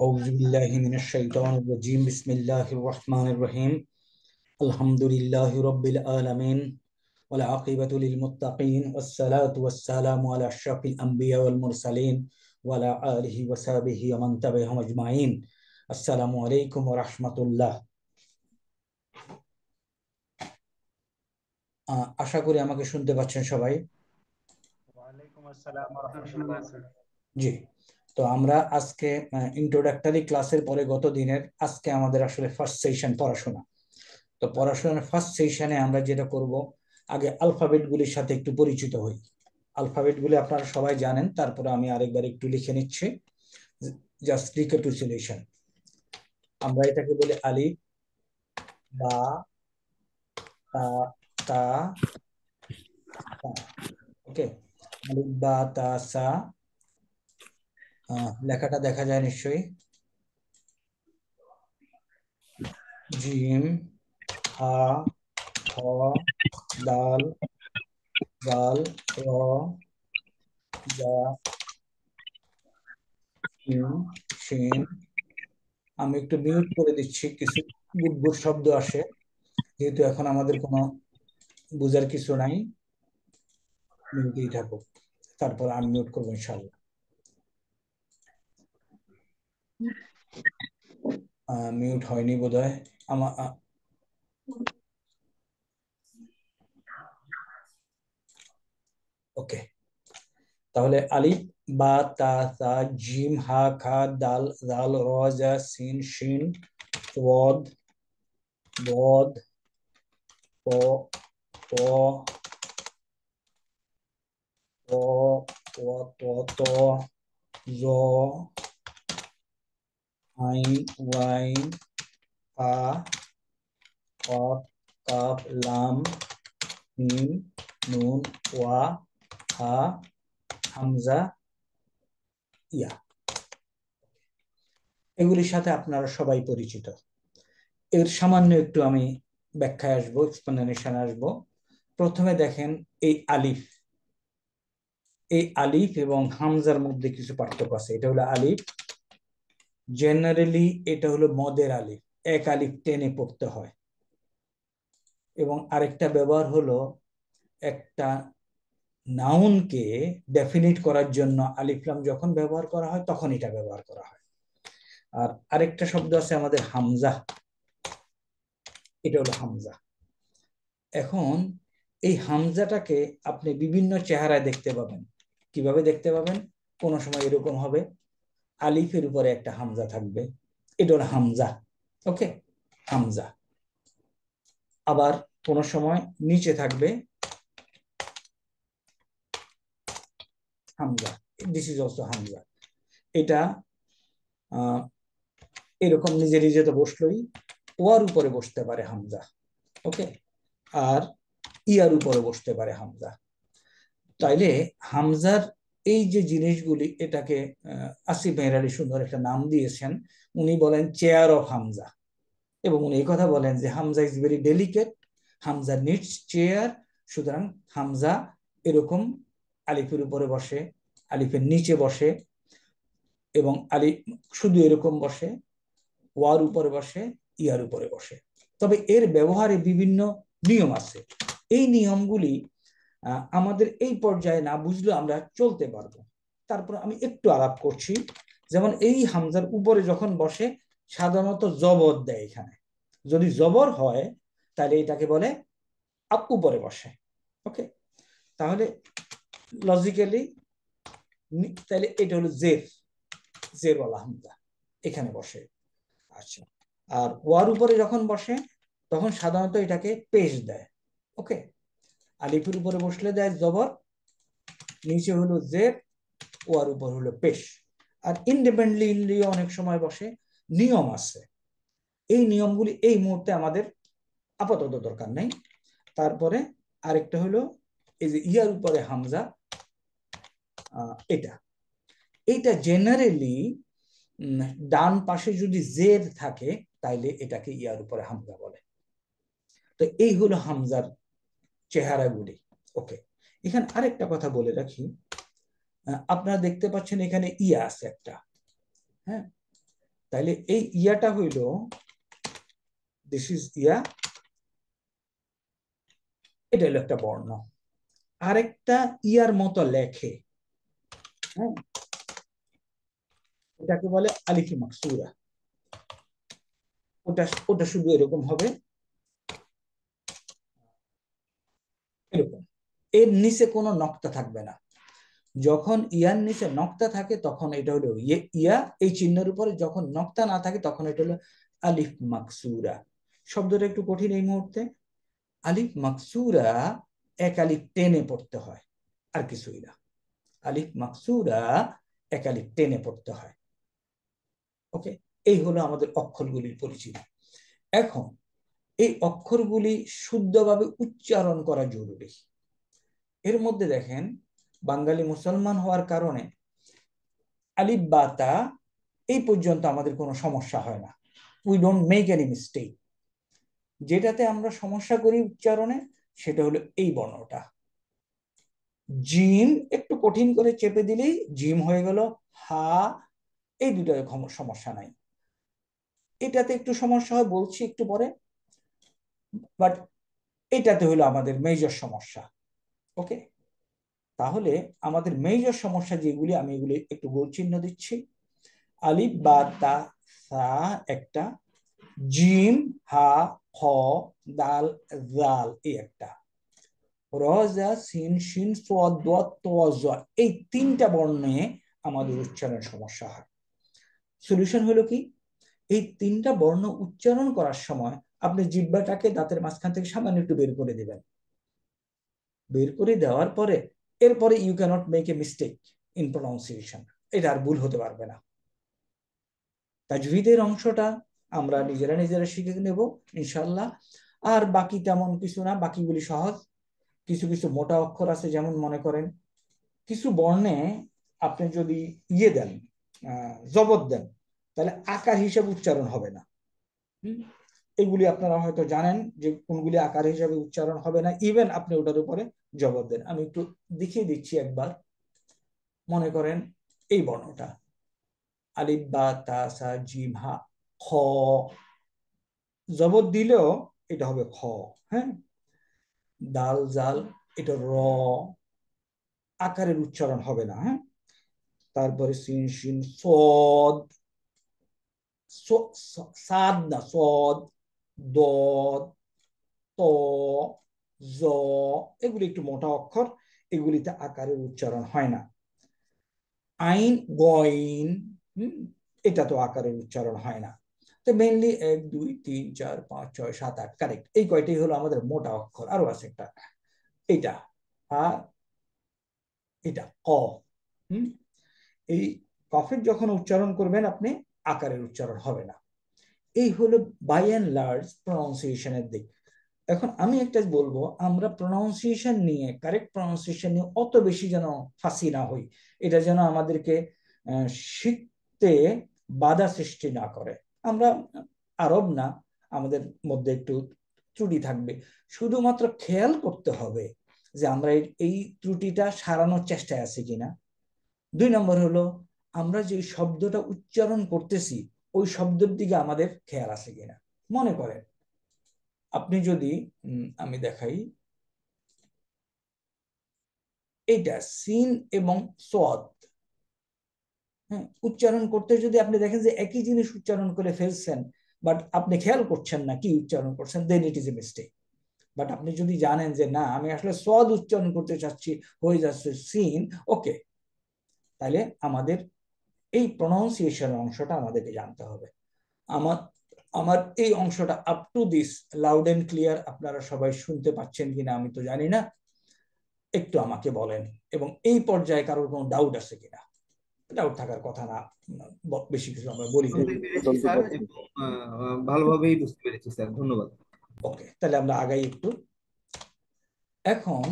أعوذ بالله من الشيطان الرجيم بسم الله الرحمن الرحيم الحمد لله رب العالمين والعاقبة للمتقين والصلاة والسلام على أشرف الأنبياء والمرسلين وعلى آله وصحبه ومن تبعهم أجمعين السلام عليكم ورحمة الله আশা করি আমাকে শুনতে পাচ্ছেন সবাই। ওয়ালাইকুম আসসালাম ওয়া রাহমাতুল্লাহ। জি, তো আমরা আজকে ইন্ট্রোডাক্টরি ক্লাসের পরে গত দিনের আজকে আমাদের আসলে ফার্স্ট সেশন পড়াশোনা। তো পড়াশোনার ফার্স্ট সেশনে আমরা যেটা করব, আগে আলফাবেট গুলির সাথে একটু পরিচিত হই। আলফাবেট গুলি আপনারা সবাই জানেন, তারপরে আমি আরেকবার একটু লিখে নিচ্ছি, জাস্ট রিক্যাপিচুলেশন। আমরা এটাকে বলি আলিফ, বা, তা, তা, ওকে। আলিফ, বা, তা, সা। লেখাটা দেখা যায় নিশ্চয়ই। জিম, হা, খ, দাল, জাল, র, জা, সিন, শিন। আমি একটু মিউট করে দিচ্ছি, কিছু গুড়গুড় শব্দ আসে, যেহেতু এখন আমাদের কোনো বুঝার কিছু নাই। মিউটেই থাকুক, তারপর আনমিউট করবো ইনশাল্লাহ। মিউট হয়নি বোধহয় আমার। ওকে, তাহলে আলিফ, বা, তা, সা, জিম, হা, খা, দাল, জাল, র, জা, সিন, শিন, ওয়াদ, বদ, প, প, প, প, ত, জ, আইন, ওয়াইন, ফা, কফ, কাফ, লাম, মিম, নুন, ওয়া, হা, হামজা, ইয়া। এগুলির সাথে আপনারা সবাই পরিচিত। এর সামান্য একটু আমি ব্যাখ্যায় আসবো, এক্সপ্লেনেশন আসবো। প্রথমে দেখেন, এই আলিফ, এই আলিফ এবং হামজার মধ্যে কিছু পার্থক্য আছে। এটা হলো আলিফ, জেনারেলি এটা হলো মদের আলিফ, এক আলিফ টেনে পড়তে হয়। এবং আরেকটা ব্যবহার হলো, একটা নাউনকে ডেফিনিট করার জন্য আলিফ লাম যখন ব্যবহার করা হয় তখন এটা ব্যবহার করা হয়। আর আরেকটা শব্দ আছে আমাদের হামজা, এটা হলো হামজা। এখন এই হামজাটাকে আপনি বিভিন্ন চেহারায় দেখতে পাবেন। কিভাবে দেখতে পাবেন? কোনো সময় এরকম হবে, আলিফের উপরে একটা হামজা থাকবে, এটা হলো হামজা। ওকে, হামজা। আবার কোনো সময় নিচে থাকবে Hamza, this is also Hamza. এটা এরকম নিজে নিজে তো বসলোই, ওয়ার উপরে বসতে পারে হামজা। ওকে, আর ইয়ার উপরে বসতে পারে হামজা। তাইলে হামজার এই যে জিনিসগুলি, এটাকে আসিফ মেহের আলী সুন্দর একটা নাম দিয়েছেন। উনি বলেন চেয়ার অফ হামজা, এবং উনি এই কথা বলেন যে Hamza is very delicate, Hamza needs chair. সুতরাং হামজা এরকম আলিফের উপরে বসে, আলিফের নিচে বসে, এবং আলিফ শুধু এরকম বসে, ওয়ার উপরে বসে, ইয়ার উপরে বসে। তবে এর ব্যবহারে বিভিন্ন নিয়ম আছে। এই নিয়মগুলি আমাদের এই পর্যায়ে না বুঝলেও আমরা চলতে পারবো। তারপর আমি একটু আলাপ করছি। যেমন এই হামজার উপরে যখন বসে সাধারণত জবর দেয়। এখানে যদি জবর হয় তাহলে এটাকে বলে আপ, উপরে বসে। ওকে, তাহলে লজিক্যালি তাহলে এটা হলো জের, জের ওয়ালা হামজা এখানে বসে। আচ্ছা, আর ওয়ার উপরে যখন বসে তখন সাধারণত এটাকে পেশ দেয়। ওকে, আলিফের উপরে বসলে দেয় জবর, নিচে হলো জের, ওয়ার উপর হলো পেশ। আর ইন্ডিপেন্ডেন্টলি অনেক সময় বসে। নিয়ম আছে, এই নিয়মগুলি এই মুহূর্তে আমাদের আপাতত দরকার নেই। তারপরে আরেকটা হলো এই যে ইয়ার উপরে হামজা, এটা এইটা জেনারেলি ডান পাশে যদি জের থাকে তাইলে এটাকে ইয়ার উপরে হামজা বলে। তো এই হলো হামজার চেহারাগুলি। ওকে, এখানে আরেকটা কথা বলে রাখি, আপনারা দেখতে পাচ্ছেন এখানে ইয়া আছে একটা। হ্যাঁ, তাইলে এই ইয়াটা হইল দিস ইজ ইয়া, এটা হলো একটা বর্ণ। আরেকটা ইয়ার মতো লেখে, হ্যাঁ, এটাকে বলে আলিফি মাকসুরা। ওটা ওটা শুধু এরকম হবে, এরকম, এর নিচে কোনো নক্তা থাকবে না। যখন ইয়ার নিচে নক্তা থাকে তখন এটা হলো ইয়া, এই চিহ্নের উপরে যখন নক্তা না থাকে তখন এটা হলো আলিফ মাকসুরা। শব্দটা একটু কঠিন এই মুহূর্তে। আলিফ মাকসুরা এক আলিফ টেনে পড়তে হয়, আর কিছুই না। আলিফ মাকসুরা এক আলিফ টেনে পড়তে হয়। ওকে, এই হলো আমাদের অক্ষরগুলির পরিচিতি। এখন এই অক্ষরগুলি শুদ্ধভাবে উচ্চারণ করা জরুরি। এর মধ্যে দেখেন, বাঙালি মুসলমান হওয়ার কারণে আলিফ বা তা এই পর্যন্ত আমাদের কোনো সমস্যা হয় না। We don't make any mistake. যেটাতে আমরা সমস্যা করি উচ্চারণে সেটা হলো এই বর্ণটা। জিম একটু কঠিন করে চেপে দিলেই জিম হয়ে গেল হা, এই দুটো সমস্যা নাই। এটাতে একটু সমস্যা হয়, বলছি একটু পরে, বাট এটাতে হলো আমাদের মেজর সমস্যা। ওকে, তাহলে আমাদের মেজর সমস্যা যেগুলি, আমি এগুলি একটু গোল চিহ্ন দিচ্ছি। আলিফ বা তা সা একটা, জিম হা খ দাল জাল এই একটা, রজা সিন শিন সোয়াদ দোয়াত তোয়া জোয়া, এই তিনটা বর্ণে আমাদের উচ্চারণের সমস্যা হয়। সলিউশন হলো কি, এই তিনটা বর্ণ উচ্চারণ করার সময় আপনি জিহ্বাটাকে দাঁতের মাঝখান থেকে সামান্য একটু বের করে দিবেন। বের করে দেওয়ার পরে এরপরে you cannot make a mistake in pronunciation, এটা আর ভুল হতে পারবে না। তাজভিদের অংশটা আমরা নিজেরা নিজেরা শিখে নেব ইনশাল্লাহ। আর বাকি তেমন কিছু না, বাকিগুলি সহজ। কিছু কিছু মোটা অক্ষর আছে, যেমন মনে করেন কিছু বর্ণে আপনি যদি ইয়ে দেন, জবর দেন, তাহলে আকার হিসেবে উচ্চারণ হবে না। এগুলি আপনারা হয়তো জানেন যে কোনগুলি আকার হিসাবে উচ্চারণ হবে না, ইভেন আপনি ওটার উপরে জবর দেন। আমি একটু দেখিয়ে দিচ্ছি একবার। মনে করেন এই বর্ণটা আলিফ বা তা সা জিম হা খ, জবর দিলেও এটা হবে খ, হ্যাঁ। দাল জাল এটা র, আকারের উচ্চারণ হবে না, হ্যাঁ। তারপরে সিন শিন সদ, সাদ না সদ, দদ, ত, জ, এগুলি একটু মোটা অক্ষর, এগুলিতে আকারের উচ্চারণ হয় না। আইন গইন, এটা তো আকারের উচ্চারণ হয় না। তো মেইনলি 1 2 3 4 5 6 7 8 কারেক্ট, এই কয়টাই হলো আমাদের মোটা অক্ষর। আরো আছে একটা, এটা আর এটা ক। এই কফের যখন উচ্চারণ করবেন আপনি, আকারের উচ্চারণ হবে না। এই হলো বাই অ্যান্ড লার্জ প্রনাউন্সিয়েশনের দিক। এখন আমি একটা বলবো, আমরা প্রনাউন্সিয়েশন নিয়ে, কারেক্ট প্রনাউন্সিয়েশন নিয়ে অত বেশি যেন ফাঁসি না হই। এটা যেন আমাদেরকে শিখতে বাধা সৃষ্টি না করে। আমরা আরব না, আমাদের মধ্যে একটু ত্রুটি থাকবে, শুধুমাত্র খেয়াল করতে হবে যে আমরা এই ত্রুটিটা সারানোর চেষ্টায় আছি কিনা। 2 নম্বর হলো, আমরা যে শব্দটা উচ্চারণ করতেছি ওই শব্দের দিকে আমাদের খেয়াল আছে কিনা। মনে করেন আপনি যদি আমি দেখাই, এটা সিন এবং সদ, হ্যাঁ, উচ্চারণ করতে যদি আপনি দেখেন যে একই জিনিস উচ্চারণ করে ফেলছেন, বাট আপনি খেয়াল করছেন না কি উচ্চারণ করছেন, then it is a mistake. But আপনি যদি জানেন যে না, আমি আসলে সদ উচ্চারণ করতে চাচ্ছি, হয়ে যাচ্ছে সিন, ওকে, তাহলে আমাদের এই প্রনাউন্সিয়েশন অংশটা আমাদেরকে জানতে হবে। আমার আমার এই অংশটা up to this loud and clear আপনারা সবাই শুনতে পাচ্ছেন কিনা আমি তো জানি না, একটু আমাকে বলেন। এবং এই পর্যায়ে কারোর কোনো ডাউট আছে কিনা? ডাউট থাকার কথা না, বেশি কিছু আমরা বলি না। শুনতে পেরেছি স্যার, এবং ভালোভাবেই বুঝতে পেরেছি স্যার, ধন্যবাদ। ওকে, তাহলে আমরা আগাই একটু। এখন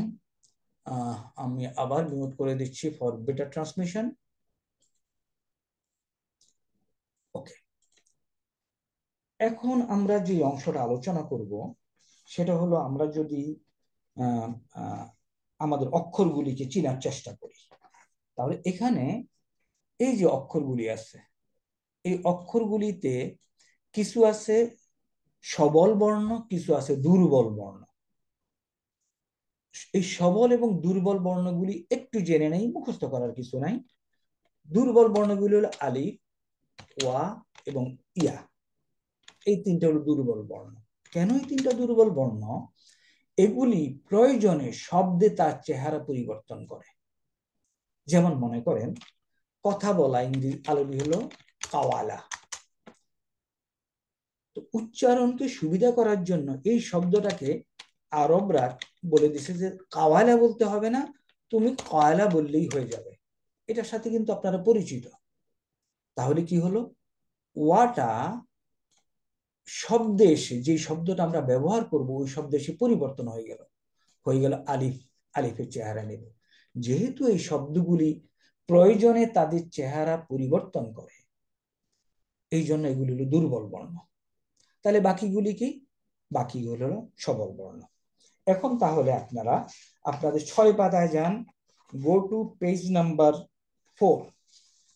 আমি আবার মিউট করে দিচ্ছি ফর বেটার ট্রান্সমিশন। ওকে, এখন আমরা যে অংশটা আলোচনা করব সেটা হলো, আমরা যদি আমাদের অক্ষরগুলিকে চেনার চেষ্টা করি, তাহলে এখানে এই যে অক্ষরগুলি আছে, এই অক্ষরগুলিতে কিছু আছে সবল বর্ণ, কিছু আছে দুর্বল বর্ণ। এই সবল এবং দুর্বল বর্ণগুলি একটু জেনে নেই, মুখস্থ করার কিছু নাই। দুর্বল বর্ণগুলি হলো আলিফ, ওয়া এবং ইয়া। এই তিনটা হলো দুর্বল বর্ণ। কেন এই তিনটা দুর্বল বর্ণ? এগুলি প্রয়োজনে শব্দে তার চেহারা পরিবর্তন করে। যেমন মনে করেন কথা বলা, ইংরেজি আরবি হলো কাওয়ালা। তো উচ্চারণকে সুবিধা করার জন্য এই শব্দটাকে আরবরা বলে দিছে যে কাওয়ালা বলতে হবে না, তুমি কয়লা বললেই হয়ে যাবে। এটার সাথে কিন্তু আপনারা পরিচিত। তাহলে কি হলো, ওয়াটা শব্দে এসে, যে শব্দটা আমরা ব্যবহার করব ওই শব্দে এসে পরিবর্তন হয়ে গেল আলিফ, আলিফের চেহারা নেব। যেহেতু এই শব্দগুলি প্রয়োজনে তাদের চেহারা পরিবর্তন করে, এই জন্য এগুলি হলো দুর্বল বর্ণ। তাহলে বাকিগুলি কি? বাকিগুলো হলো সবল বর্ণ। এখন তাহলে আপনারা আপনাদের 6 পাতায় যান, গো টু পেজ নাম্বার 4।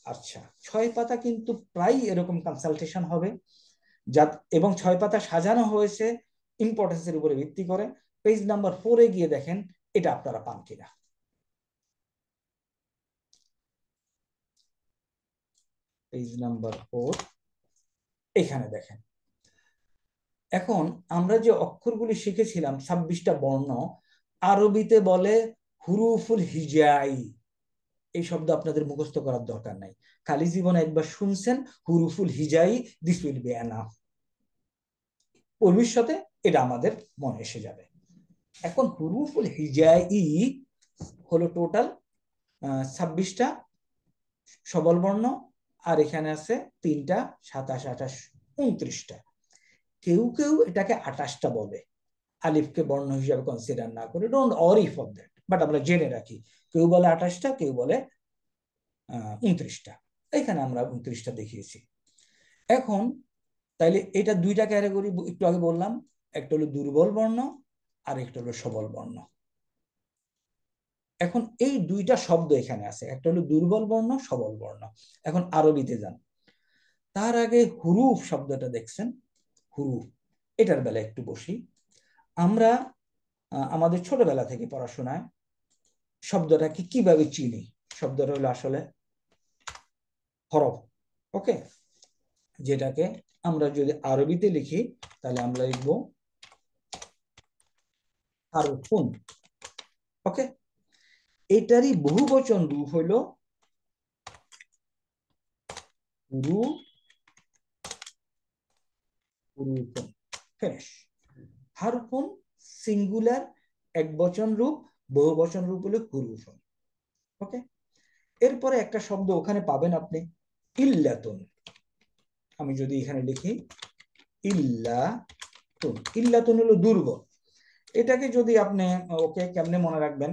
আচ্ছা, 6 পাতা কিন্তু প্রায় এরকম কনসালটেশন হবে, এবং 6 পাতা সাজানো হয়েছে ইম্পর্টেন্সের উপরে ভিত্তি করে। পেজ নাম্বার 4-এ গিয়ে দেখেন এটা আপনারা পান কিনা। পেজ নাম্বার 4 এখানে দেখেন। এখন আমরা যে অক্ষরগুলি শিখেছিলাম 26টা বর্ণ, আরবিতে বলে হুরুফুল হিজাই। এই শব্দ আপনাদের মুখস্থ করার দরকার নাই, খালি জীবনে একবার শুনছেন হুরুফুল হিজাই, দিস উইল বি এনাফ। ভবিষ্যতে এটা আমাদের মনে এসে যাবে। এখন হুরুফুল হিজাই হলো টোটাল 26টা সবল বর্ণ, আর এখানে আছে 3টা, 27, 28, 29টা। কেউ কেউ এটাকে 28টা বলে, আলিফকে বর্ণ হিসাবে কনসিডার না করে। Don't worry for that, but আমরা জেনে রাখি কেউ বলে 28টা, কেউ বলে 29টা। এখানে আমরা 29টা দেখিয়েছি। এখন তাইলে এটা দুইটা ক্যাটাগরি একটু আগে বললাম, একটা হলো দুর্বল বর্ণ আর একটা হলো সবল বর্ণ। এখন এই দুইটা শব্দ এখানে আছে, একটা হলো দুর্বল বর্ণ, সবল বর্ণ। এখন আরবিতে যান, তার আগে হুরুফ শব্দটা দেখছেন, হুরুফ, এটার বেলা একটু বসি। আমরা আমাদের ছোটবেলা থেকে পড়াশোনায় শব্দটাকে কিভাবে চিনি? শব্দটা হলো আসলে হরফ। ওকে, যেটাকে আমরা যদি আরবিতে লিখি তাহলে আমরা লিখব হারফুন। ওকে, এটারই বহুবচন রূপ হইল হুরুফুন। ফিনিশ। হারফুন সিঙ্গুলার একবচন রূপ, বহুবচন রূপ হলো হুরুফুন। ওকে, এরপরে একটা শব্দ ওখানে পাবেন আপনি, ইল্লাতুন। আমি যদি এখানে লিখি ইল্লাতুন, ইল্লাতুন হলো দুর্বল। এটাকে যদি আপনি, ওকে কেমনে মনে রাখবেন,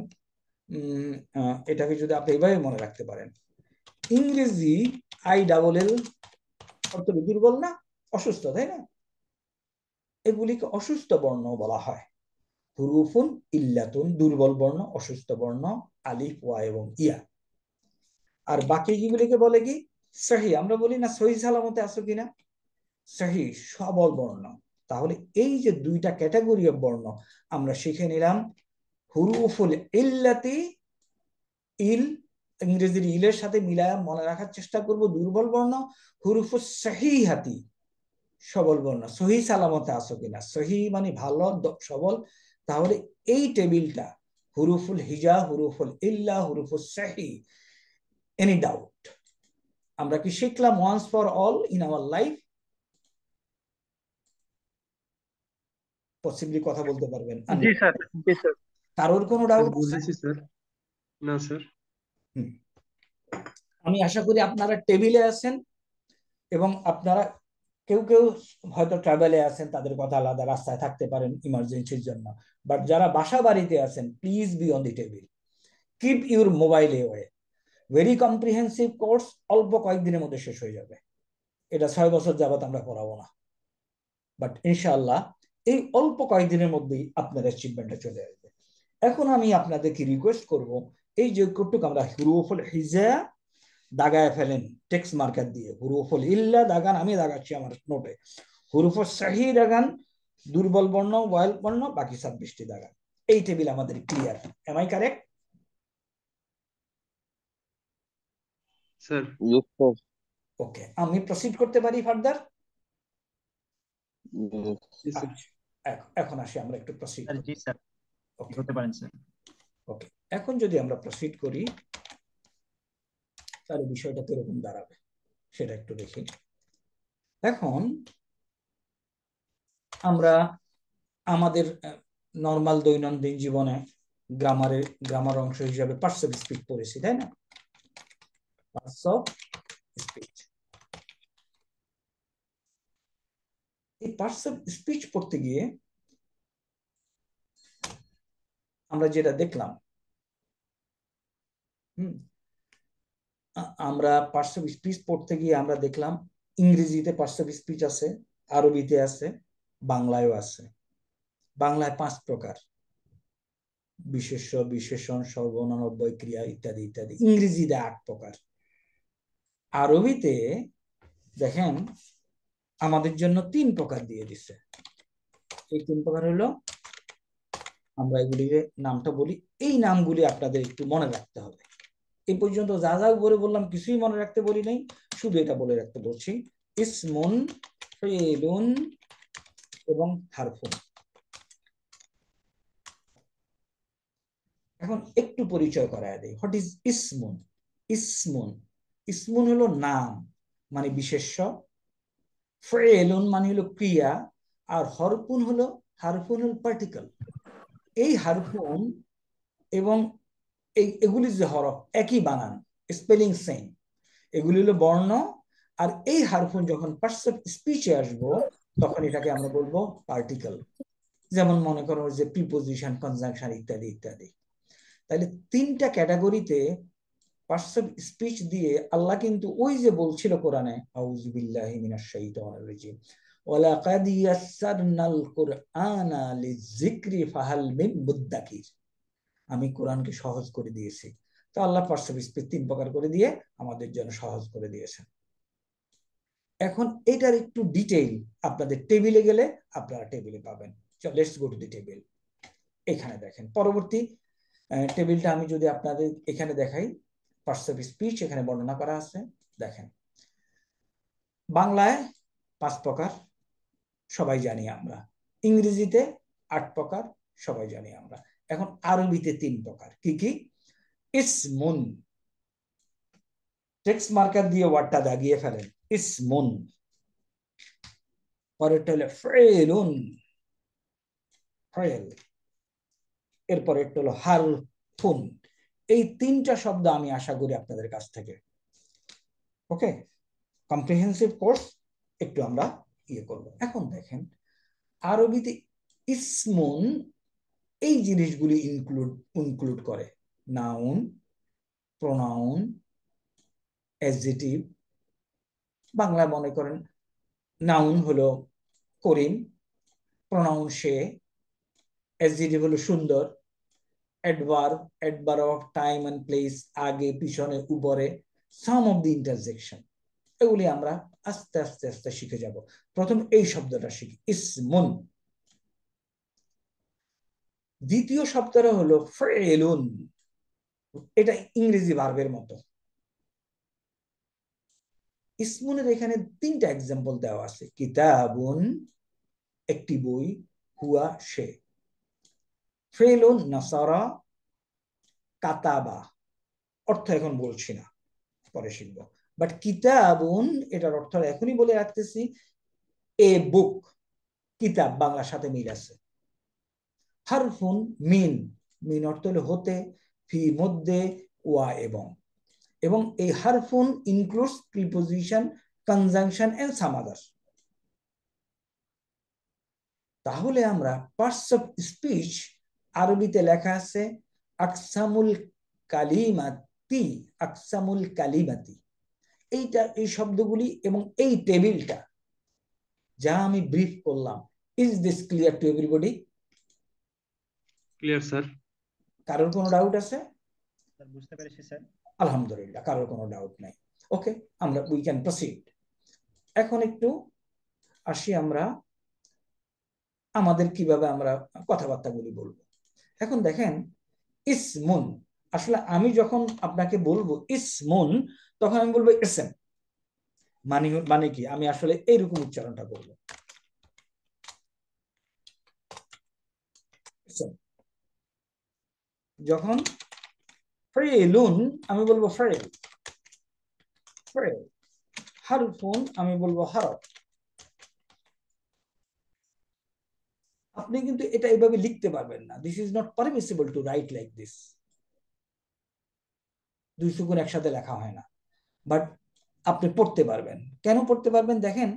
এটাকে যদি আপনি এইভাবে মনে রাখতে পারেন, ইংরেজি ILL অর্থ দুর্বল না, অসুস্থ, তাই না? এগুলিকে অসুস্থ বর্ণ বলা হয়। হুরুফুন ইল্লাতুন দুর্বল বর্ণ, অসুস্থ বর্ণ আলিফ, ওয়া এবং ইয়া। আর বাকি গুলিকে বলে কি? সহি। আমরা বলি না সহি সালামতে আছো কিনা, সহি সবল বর্ণ। তাহলে এই যে দুইটা ক্যাটাগরি অফ বর্ণ আমরা শিখে নিলাম। হুরুফুল ইল্লাতি, ইল, ইংরেজির ইলের সাথে মিলায় মনে রাখার চেষ্টা করব দুর্বল বর্ণ। হুরুফুস সহিহাতি সবল বর্ণ, সহি সালামতে আছো কিনা, সহি মানে ভালো, সবল। তাহলে এই টেবিলটা হুরুফুল হিজা, হুরুফুল ইল্লা, হুরুফুস সহি। Any doubt? আমরা কি শিখলাম once for all in our life? Possibly কথা বলতে পারবেন। জি স্যার, জি স্যার। কারোর কোনো স্যার ডাউট? বুঝেছি স্যার। না স্যার। আমি আশা করি আপনারা টেবিলে আছেন, এবং আপনারা কেউ কেউ হয়তো ট্রাভেলে আছেন, তাদের কথা আলাদা, রাস্তায় থাকতে পারেন ইমার্জেন্সির জন্য। বাট যারা বাসা বাড়িতে আছেন, please be on the table, keep your mobile away. Very comprehensive course, অল্প কয়েকদিনের মধ্যে শেষ হয়ে যাবে। এটা 6 বছর যাবত আমরা পড়াবো না, বাট ইনশাআল্লাহ এই অল্প কয়েকদিনের মধ্যেই আপনার অ্যাচিভমেন্টে চলে আসবে। এখন আমি আপনাদেরকে রিকোয়েস্ট করব, এই যে কটুক আমরা হুরুফুল হিজা দাগায় ফেলেন টেক্সট মার্কার দিয়ে, হুরুফুল ইল্লা দাগান, আমি দাগাচ্ছি আমার নোটে, হুরুফুল সাহি দাগান, দুর্বল বর্ণ ওয়াইল বর্ণ বাকি 26টি দাগান। এই টেবিল আমাদের clear, am I correct? Sir Yes, sir. Okay, আমি প্রসিড করতে পারি ফার্দার? Yes. জি স্যার। আচ্ছা, এখন আসি আমরা একটু প্রসিড স্যার করি। জি স্যার ওকে করতে পারেন স্যার। ওকে, এখন যদি আমরা প্রসিড করি তাহলে বিষয়টা কিরকম দাঁড়াবে সেটা একটু দেখি। এখন আমরা আমাদের নর্মাল দৈনন্দিন জীবনে গ্রামার অংশ হিসাবে পার্টস অফ স্পিচ পড়েছি, তাই না? পার্টস অফ স্পিচ, এই পার্টস অফ স্পিচ পড়তে গিয়ে আমরা যেটা দেখলাম, আমরা পার্টস অফ স্পিচ পড়তে গিয়ে আমরা দেখলাম ইংরেজিতে পার্টস অফ স্পিচ আছে, আরবিতে আছে, বাংলায়ও আছে। বাংলায় 5 প্রকার, বিশেষ্য, বিশেষণ, সর্বনাম, অব্যয় ক্রিয়া ইত্যাদি ইত্যাদি। ইংরেজিতে 8 প্রকার। আরবিতে দেখেন আমাদের জন্য 3 প্রকার দিয়ে দিছে। এই 3 প্রকার হলো, আমরা এগুলিকে নামটা বলি, এই নামগুলি আপনাদের একটু মনে রাখতে হবে। এই পর্যন্ত যা যা উপরে বললাম কিছুই মনে রাখতে বলি নাই, শুধু এটা বলে রাখতে বলছি, ইসমুন, ফিলুন এবং হারফুন। এখন একটু পরিচয় করায় দেই, হোয়াট ইজ ইসমুন। ইসমুন, ইসমুন হলো নাম মানে বিশেষ্য, ফিলুন মানে হলো ক্রিয়া, আর হারফুন হলো পার্টিকেল। এই হারফুন এবং এগুলি যে হরফ একই বানান, স্পেলিং সেম, এগুলি হলো বর্ণ। আর এই হারফুন যখন পার্টস অফ স্পিচে আসবো তখন এটাকে আমরা বলবো পার্টিকেল। যেমন মনে করো যে প্রিপোজিশন, কনজাংশন ইত্যাদি ইত্যাদি। তাহলে 3টা ক্যাটাগরিতে পার্টস অফ স্পিচ দিয়ে আল্লাহ কিন্তু ওই যে বলছিল কোরআনে, আউযু বিল্লাহি মিনাশ শাইতানির রাজিম, ওয়ালাকাদ ইয়াসসারনাল কুরআনা লিযিকরি ফাহাল মিন মুদ্দাকির, আমি কোরআনকে সহজ করে দিয়েছি। তো আল্লাহ পার্টস অফ স্পিচ 3 প্রকার করে দিয়ে আমাদের জন্য সহজ করে দিয়েছেন। এখন এটার একটু ডিটেইল আপনাদের টেবিলে গেলে আপনারা টেবিলে পাবেন। Let's go to the table. এখানে দেখেন পরবর্তী টেবিলটা আমি যদি আপনাদের এখানে দেখাই, পার্টস অফ স্পিচ এখানে বর্ণনা করা আছে। দেখেন বাংলায় 5 প্রকার, সবাই জানি আমরা। ইংরেজিতে 8 প্রকার, সবাই জানি আমরা। এখন আরবিতে 3 প্রকার, কি কি? ইসমুন, টেক্সট মার্কার দিয়ে ওয়ার্ডটা দাগিয়ে ফেলেন, ইসমুন। পরেরটা হলো ফেলুন, ফেল। এরপরেরটা হলো হারফুন। এই 3টা শব্দ আমি আশা করি আপনাদের কাছ থেকে, ওকে, কম্প্রিহেন্সিভ কোর্স একটু আমরা ইয়ে করব। এখন দেখেন আরবিতে ইসমুন এই জিনিসগুলি ইনক্লুড করে, নাউন, প্রোনাউন, অ্যাডজেক্টিভ। বাংলায় মনে করেন নাউন হলো করিম, প্রোনাউন সে, অ্যাডজেক্টিভ হলো সুন্দর, adverb of time and place, আগে পিছনে উপরে, সাম অফ দি ইন্টারজেকশন। এগুলি আমরা আস্তে আস্তে আস্তে শিখে যাব। প্রথম এই শব্দটা শিখি, ইসমুন। দ্বিতীয় শব্দটা হলো ফেলুন, এটা ইংরেজি ভার্বের মতো। ইসমুনের এখানে 3টা এক্সাম্পল দেওয়া আছে, কিতাবুন একটি বই, হুয়া সে। ফেলুন নাসারা, কাতাবা, অর্থ এখন বলছি না, পরে শিখব। বাট কিতাবুন এটার অর্থ এখনই বলে রাখতেছি, এ বুক, কিতাব বাংলার সাথে মিল আছে। হারফুন মিন, মিন অর্থ হলো হতে, ফি মধ্যে, ওয়া এবং। এবং এই হারফুন includes preposition, conjunction and some others. তাহলে আমরা পার্টস অফ স্পিচ আরবিতে লেখা আছে আকসামুল কালিমাতি, আকসামুল কালিমাতি। এই শব্দগুলি এবং এই টেবিলটা যা আমি ব্রিফ করলাম, is this clear to everybody? Clear sir. কারোর কোনো ডাউট আছে? স্যার বুঝতে পেরেছি স্যার। আলহামদুলিল্লাহ, কারোর কোনো ডাউট নাই। ওকে, আমরা উই ক্যান প্রসিড। এখন একটু আসি আমরা আমাদের কিভাবে আমরা কথাবার্তাগুলি বলবো। এখন দেখেন ইসমুন, আসলে আমি যখন আপনাকে বলবো ইসমুন তখন আমি বলবো ইসম, মানে মানে কি আমি আসলে এইরকম উচ্চারণটা করবো, ইসম। যখন ফেলুন আমি বলবো ফেল, ফেল। হারফুন আমি বলবো হারফ। আপনি কিন্তু এটা এইভাবে লিখতে পারবেন না, this is not permissible to write like this. দুই সুকুন একসাথে লেখা হয় না, বাট আপনি পড়তে পারবেন। কেন পড়তে পারবেন দেখেন,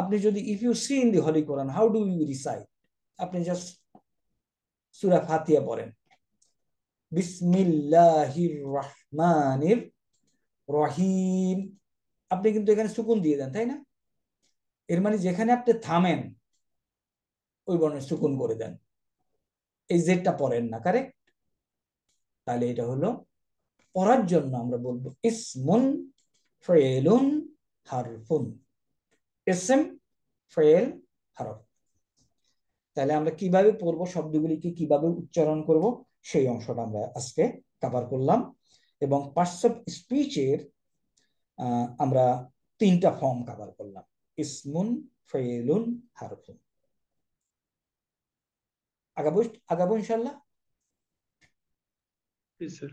আপনি যদি if you see in the holy Quran how do you recite, আপনি জাস্ট সূরা ফাতিহা পড়েন, বিসমিল্লাহির রহমানির রহিম, আপনি কিন্তু এখানে সুকুন দিয়ে দেন, তাই না? এর মানে যেখানে আপনি থামেন ওই বর্ণে সুকুন করে দেন, এই জেডটা পড়েন না, কারেক্ট? তাহলে এটা হলো পড়ার জন্য আমরা বলবো ইসমুন ফেলুন হারফুন, ইসম ফেল হারফ। তাহলে আমরা কিভাবে পড়বো, শব্দগুলিকে কিভাবে উচ্চারণ করব, সেই অংশটা আমরা আজকে কভার করলাম। এবং পার্টস অফ স্পিচের আমরা 3টা ফর্ম কভার করলাম, ইসমুন ফেলুন হারফুন। আগাবো আগাবো ইনশাল্লাহ। জি স্যার।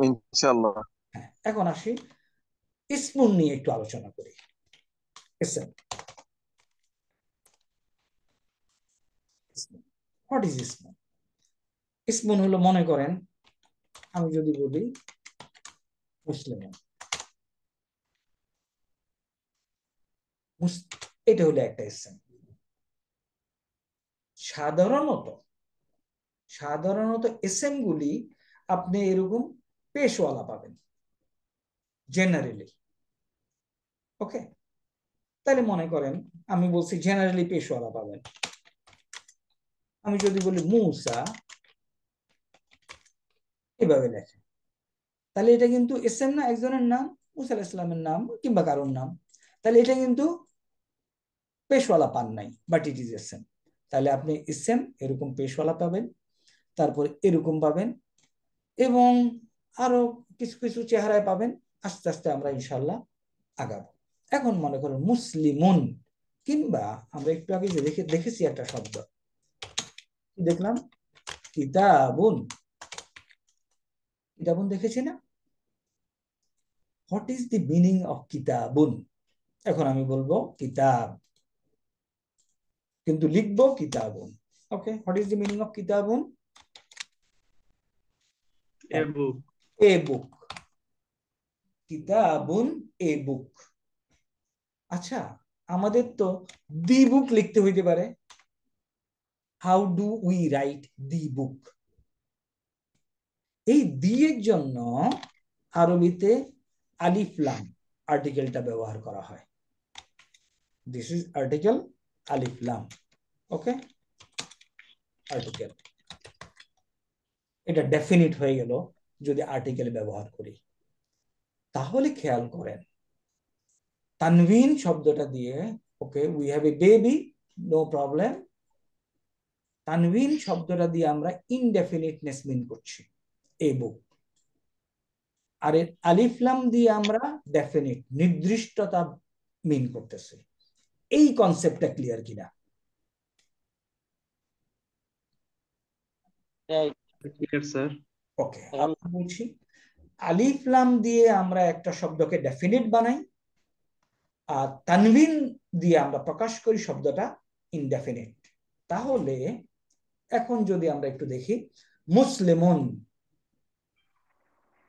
ইনশাআল্লাহ। হ্যাঁ, এখন আসি ইসমুন নিয়ে একটু আলোচনা করি। ইসম, হোয়াট ইজ ইসমুন? ইসমুন হলো, মনে করেন আমি যদি বলি মুসলিম, এটা হলো একটা ইসম। সাধারণত সাধারণত এসএম গুলি আপনি এরকম পেশওয়ালা পাবেন জেনারেলি। ওকে, তাহলে মনে করেন আমি বলছি জেনারেলি পেশওয়ালা পাবেন। আমি যদি বলি মুসা, এভাবে লেখে, তাহলে এটা কিন্তু এসএম না, একজনের নাম, মুসা আলাইহিস সালামের নাম কিংবা কারোর নাম, তাহলে এটা কিন্তু পেশওয়ালা পান নাই, বাট ইট ইজ এসএম। তাহলে আপনি এসএম এরকম পেশওয়ালা পাবেন, তারপর এরকম পাবেন, এবং আরো কিছু কিছু চেহারায় পাবেন। আস্তে আস্তে আমরা ইনশাল্লাহ আগাবো। এখন মনে করুন মুসলিমুন, কিংবা আমরা একটু আগে যে দেখেছি একটা শব্দ দেখলাম কিতাবুন, কিতাবুন দেখেছি না? What is the meaning of কিতাবুন? এখন আমি বলবো কিতাব, কিন্তু লিখবো কিতাবুন। Okay, what is the meaning of কিতাবুন? A book. এ বুক, কিতাবুন এ বুক। আচ্ছা, আমাদের তো দি বুক লিখতে হইতে পারে, how do we write the book? এই দি এর জন্য আরবিতে আলিফ লাম আর্টিকেলটা ব্যবহার করা হয়। দিস ইজ আর্টিকেল আলিফ লাম। ওকে, আর্টিকেল, এটা ডেফিনিট হয়ে গেল যদি আর্টিকেল ব্যবহার করি। তাহলে খেয়াল করেন তানভিন শব্দটা দিয়ে, okay we have a baby, no problem, তানভিন শব্দটা দিয়ে আমরা ইনডেফিনিটনেস মিন করছি, এ বুক। আর আলিফলাম দিয়ে আমরা ডেফিনিট, নির্দিষ্টতা মিন করতেছি। এই কনসেপ্টটা ক্লিয়ার কিনা? Clear sir. ওকে, আমি বলছি আলিফলাম দিয়ে আমরা একটা শব্দকে ডেফিনিট বানাই, আর তানভিন দিয়ে আমরা প্রকাশ করি শব্দটা ইনডেফিনিট। তাহলে এখন যদি আমরা একটু দেখি, মুসলিমুন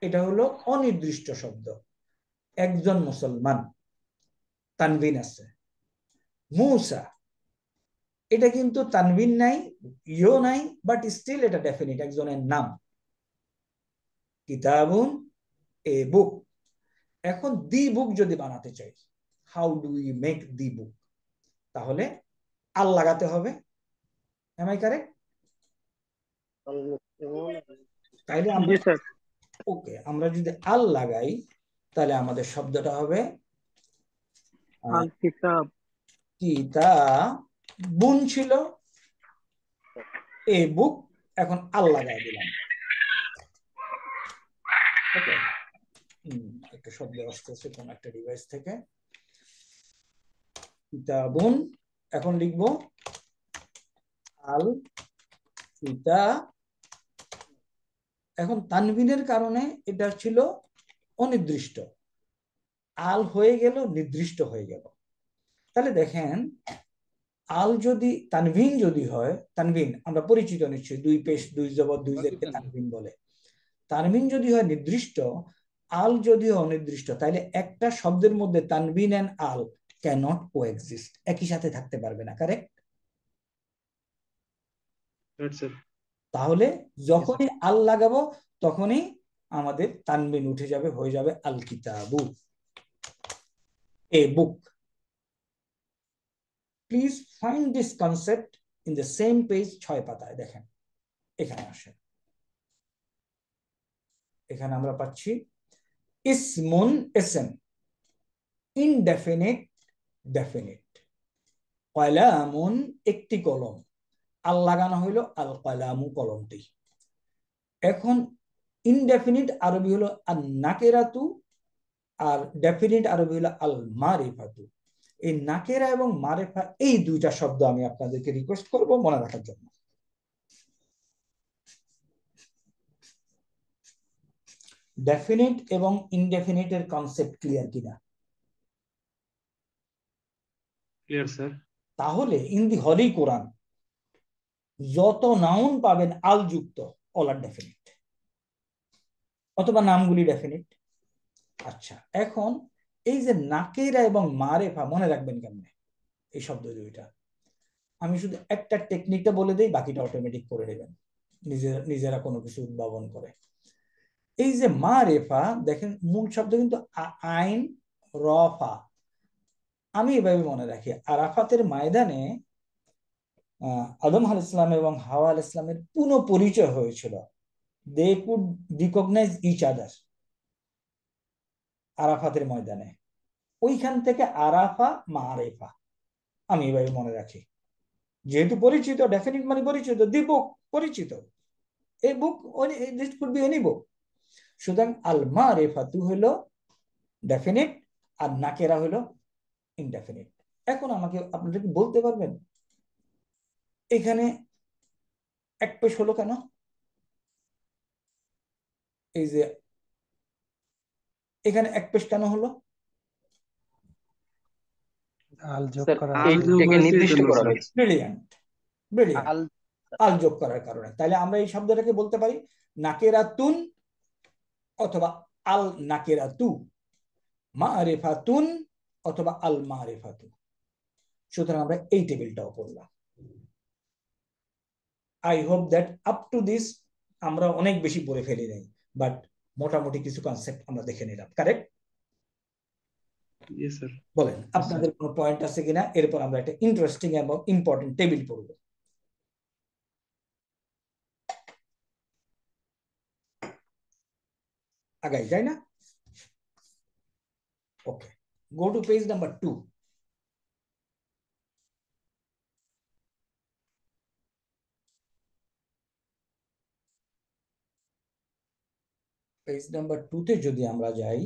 এটা হলো অনির্দিষ্ট শব্দ, একজন মুসলমান, তানভিন আছে। মুসা, এটা কিন্তু তানভিন নাই, ইও নাই, বাট স্টিল এটা ডেফিনিট, একজনের নাম। কিতাবুন এ বুক। এখন দি বুক যদি বানাতে চাই, how do you make the book? তাহলে আল লাগাতে হবে, এম আই কারেক্ট? তাইলে আমরা, ওকে, আমরা যদি আল লাগাই তাহলে আমাদের শব্দটা হবে আল কিতাব। কিতাবুন ছিল, এ বুক, এখন আল লাগাই দিলাম। ওকে, একটা শব্দ আসতেছে কোন একটা ডিভাইস থেকে। কিতাবুন, এখন লিখবো আল কিতাব। এখন তানবিনের কারণে এটা ছিল অনির্দিষ্ট, আল হয়ে গেল নির্দিষ্ট হয়ে গেল। তাহলে দেখেন, আল যদি তানবিন যদি হয়, তানবিন আমরা পরিচিত নিশ্চয়ই, দুই পেশ দুই জবর দুই জেরকে তানবিন বলে। তানবিন যদি হয় নির্দিষ্ট, আল যদি হয় অনির্দিষ্ট, তাহলে একটা শব্দের মধ্যে তানবিন এন্ড আল ক্যানট কোএক্সিস্ট, একই সাথে থাকতে পারবে না। কারেক্ট? স্যার। তাহলে যখনই আল লাগাবো তখনই আমাদের তানবিন উঠে যাবে, হয়ে যাবে আল কিতাবু, a book. Please find this concept in the same page, 6 পাতায় দেখেন। এখানে আসেন, এখানে আমরা পাচ্ছি ইসমুন, এসেম, ইনডেফিনিট, ডেফিনিট, কলামুন, একটি কলম, আল লাগানো হইলো আল কলামু, কলমটি। এখন ইনডেফিনিট আরবি হলো আন নাকেরাতু, আর ডেফিনিট আরবি হলো আল মারিফাতু। এই নাকেরা এবং মারিফা, এই দুইটা শব্দ আমি আপনাদেরকে রিকোয়েস্ট করব মনে রাখার জন্য। ডেফিনিট এবং ইনডেফিনিটের কনসেপ্ট ক্লিয়ার কিনা? Clear sir. তাহলে ইন দি হলি কোরআন যত নাউন পাবেন আল যুক্ত, অল আর ডেফিনিট, অথবা নামগুলি ডেফিনিট। আচ্ছা, এখন এই যে নাকেরা এবং মারেফা মনে রাখবেন কেমনে এই শব্দ দুইটা? আমি শুধু একটা টেকনিকটা বলে দেই, বাকিটা অটোমেটিক করে নেবেন নিজেরা কোনো কিছু উদ্ভাবন করে। এই যে মারেফা, দেখেন মূল শব্দ কিন্তু আইন রফা। আমি এভাবে মনে রাখি, আরাফাতের ময়দানে আদম আলাইহিস সালাম এবং হাওয়া আলাইহিস সালামের পুনঃ পরিচয় হয়েছিল। They could recognise each other আরাফাতের ময়দানে। ওইখান থেকে আরাফা মারেফা, আমি এভাবে মনে রাখি। যেহেতু পরিচিত, ডেফিনিট মানে পরিচিত, দি বুক পরিচিত, এই book this could be any বুক। সুতরাং আল মারিফাতু হলো ডেফিনিট, আর নাকেরা হলো ইনডেফিনিট। এখন আমাকে আপনারা কি বলতে পারবেন এখানে এক পেশ হলো কেন? এই যে এখানে এক পেশ কেন হলো? আল যোগ স্যার করা আল যোগ এইটাকে হয়েছে নির্দিষ্ট এজন্য করা স্যার। হয়েছে। Brilliant, brilliant. আল আল যোগ করার কারণে। তাহলে আমরা এই শব্দটাকে বলতে পারি নাকেরাতুন অথবা আল নাকেরাতু, মারিফাতুন অথবা আল মারিফাতু। সুতরাং আমরা এই টেবিলটাও করলাম। I hope that up to this আমরা অনেক বেশি পড়ে ফেলি নাই, বাট মোটামুটি কিছু কনসেপ্ট আমরা দেখে নিলাম। কারেক্ট? Yes sir. বলেন আপনাদের কোনো পয়েন্ট আছে কিনা, এরপর আমরা একটা ইন্টারেস্টিং এবং ইম্পর্টেন্ট টেবিল পড়ব। আগাই যাই না? Okay, go to page number 2। Page number 2 তে যদি আমরা যাই,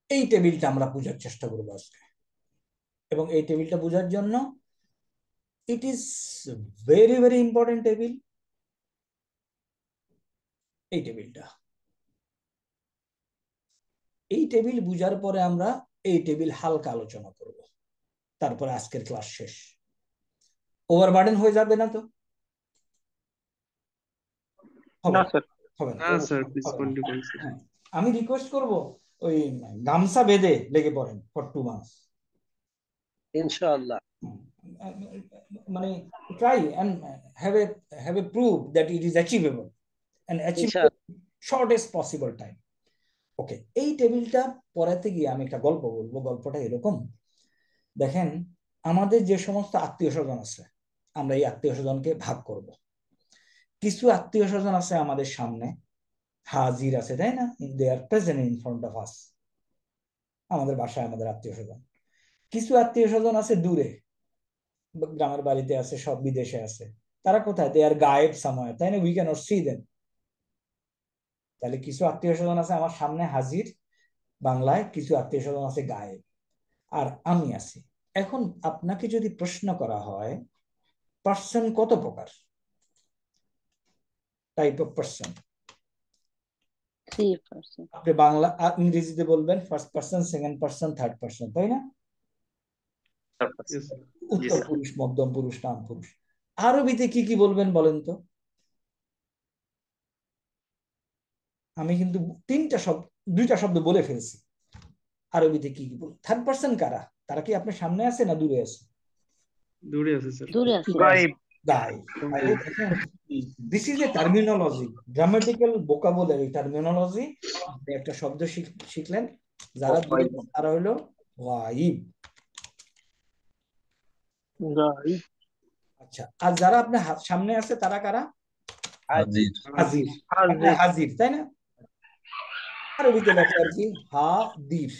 এই টেবিলটা আমরা বোঝার চেষ্টা করবো আজকে। এবং এই টেবিলটা বোঝার জন্য it is very very important table. এই টেবিলটা, এই টেবিল বুঝার পরে আমরা এই টেবিল হালকা আলোচনা করব, তারপরে আজকের ক্লাস শেষ। ওভারবার্ডেন হয়ে যাবে না তো? না স্যার। হবে না? না স্যার, প্লিজ হবে না। Continue sir. হ্যাঁ, আমি রিকোয়েস্ট করব ওই গামছা বেঁধে লেগে পড়েন ফর 2 মান্থস। ইনশাআল্লাহ। মানে try and have a prove that it is achievable and achievable shortest possible time. Okay, এই টেবিলটা পড়াতে গিয়ে আমি একটা গল্প বলবো। গল্পটা এরকম, দেখেন আমাদের যে সমস্ত আত্মীয় স্বজন আছে, আমরা এই আত্মীয় স্বজনকে ভাগ করব। কিছু আত্মীয় স্বজন আছে আমাদের সামনে, হাজির আছে, তাই না? They are present in front of us, আমাদের বাসায় আমাদের আত্মীয় স্বজন। কিছু আত্মীয় স্বজন আছে দূরে, গ্রামের বাড়িতে আছে, সব বিদেশে আছে। তারা কোথায়? দে আর গায়েব সামহার, তাই না? We can not C them. তাহলে কিছু আত্মীয় স্বজন আছে আমার সামনে হাজির বাংলায়, কিছু আত্মীয় স্বজন আছে গায়েব, আর আমি আছি। এখন আপনাকে যদি প্রশ্ন করা হয় পার্সন কত প্রকার, টাইপ অফ পার্সন, 3%. আপনি বাংলা আর ইংরেজিতে বলবেন first person, second person, third person, তাই না? Yes, sir. উত্তর পুরুষ, মধ্যম পুরুষ, নাম পুরুষ। আরবিতে কি কি বলবেন বলেন তো? আমি কিন্তু দুইটা শব্দ বলে ফেলছি। আরবিতে কি কি বল? থার্ড পার্সন কারা? তারা কি আপনার সামনে আছে না দূরে আছে? দূরে আছে স্যার। দূরে আছে। গায়েব। গায়েব। This is a terminology, grammatical vocabulary terminology. আপনি একটা শব্দ শিখলেন, যারা দূরে তারা হলো গায়েব। গায়েব। আচ্ছা, আর যারা আপনার সামনে আছে তারা কারা? হাজির। হাজির। হাজির। হাজির, তাই না? আরবিতে লেখা আর কি হাদির।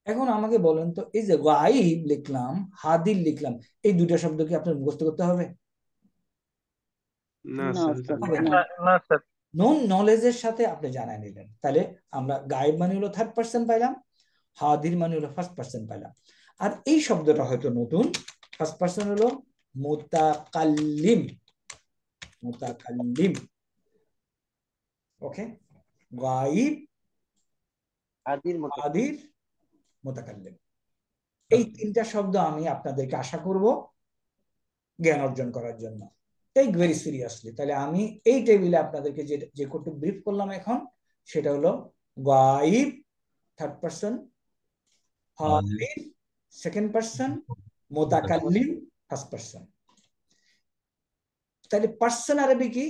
এখন আমাকে বলেন তো, এই যে গায়েব লিখলাম, হাদির লিখলাম, এই দুটা শব্দ কি আপনার মুখস্থ করতে হবে? না না স্যার, স্যার, হবে না। না। না স্যার। নন নলেজের সাথে আপনি জানাই নিলেন। তাহলে আমরা গায়েব মানে হলো থার্ড পার্সন পাইলাম, হাদির মানে হলো ফার্স্ট পার্সন পাইলাম। আর এই শব্দটা হয়তো নতুন, ফার্স্ট পার্সন হলো মুতাকাল্লিম। মুতাকাল্লিম, ওকে? গায়েব, হাদির, মুতাকাল্লিম। এই তিনটা শব্দ আমি আপনাদেরকে আশা করব জ্ঞান অর্জন করার জন্য। Take very seriously. তাহলে আমি এই টেবিলে আপনাদেরকে যে কোডটা ব্রিফ করলাম এখন, সেটা হলো গায়েব থার্ড পার্সন, হাদির সেকেন্ড পার্সন, মুতাকাল্লিম ফার্স্ট পার্সন। তাহলে পার্সন আরবি কি?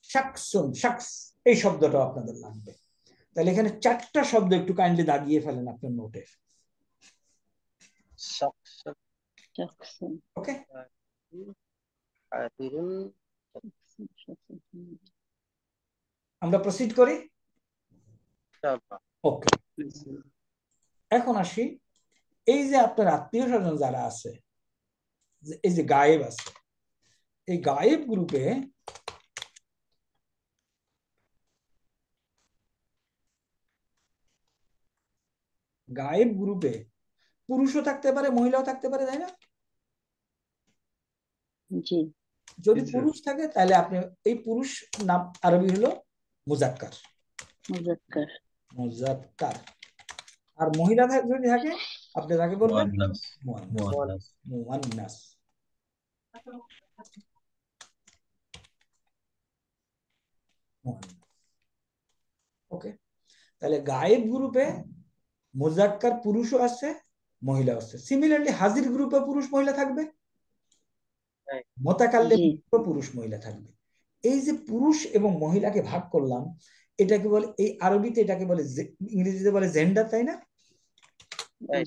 শাকসুন, শাকস, এই শব্দটা আপনাদের লাগবে। তাহলে এখানে চারটা শব্দ একটু কাইন্ডলি দাগিয়ে ফেলেন আপনার নোটে, ওকে? আমরা প্রসিড করি, ওকে? Yes, sir. এখন আসি, এই যে আপনার আত্মীয় স্বজন যারা আছে, এই যে গায়েব আছে, এই গায়েব গ্রুপে পুরুষও থাকতে পারে, মহিলাও থাকতে পারে, তাই না? জি। যদি জি, স্যার। পুরুষ থাকে তাহলে আপনি এই পুরুষ নাম আরবি হলো মুজাক্কার, মুজাক্কার। মুজাক্কার। আর মহিলা যদি থাকে আপনি তাকে বলবেন মুআন্নাস। মুআন্নাস, মুআন্নাস। ওকে? তাহলে গায়েব গ্রুপে মুজাক্কার পুরুষও আছে, মহিলা আছে। সিমিলারলি হাজির গ্রুপে পুরুষ মহিলা থাকবে, মুতাকাল্লিম জি। গ্রুপে পুরুষ মহিলা থাকবে। এই যে পুরুষ এবং মহিলাকে ভাগ করলাম, এটাকে বলে, এই আরবিতে এটাকে বলে, ইংরেজিতে বলে জেন্ডার, তাই না?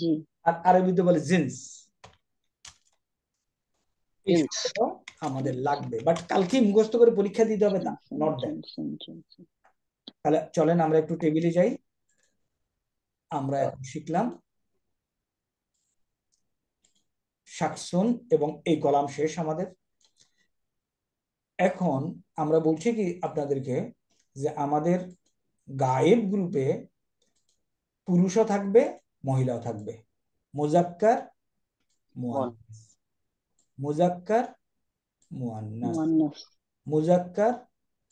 জি। আর আরবিতে বলে জিন্স। আমাদের লাগবে, বাট কালকে মুখস্থ করে পরীক্ষা দিতে হবে তা নট দ্যাট। তাহলে চলেন আমরা একটু টেবিলে যাই। আমরা এখন শিখলাম শাকসুন এবং এই কলাম শেষ আমাদের। এখন আমরা বলছি কি আপনাদেরকে যে আমাদের গায়েব গ্রুপে পুরুষও থাকবে, মহিলাও থাকবে। মুজাক্কার, মুআন্নাস, মুজাক্কার, মুআন্নাস, মুআন্নাস। মুজাক্কার,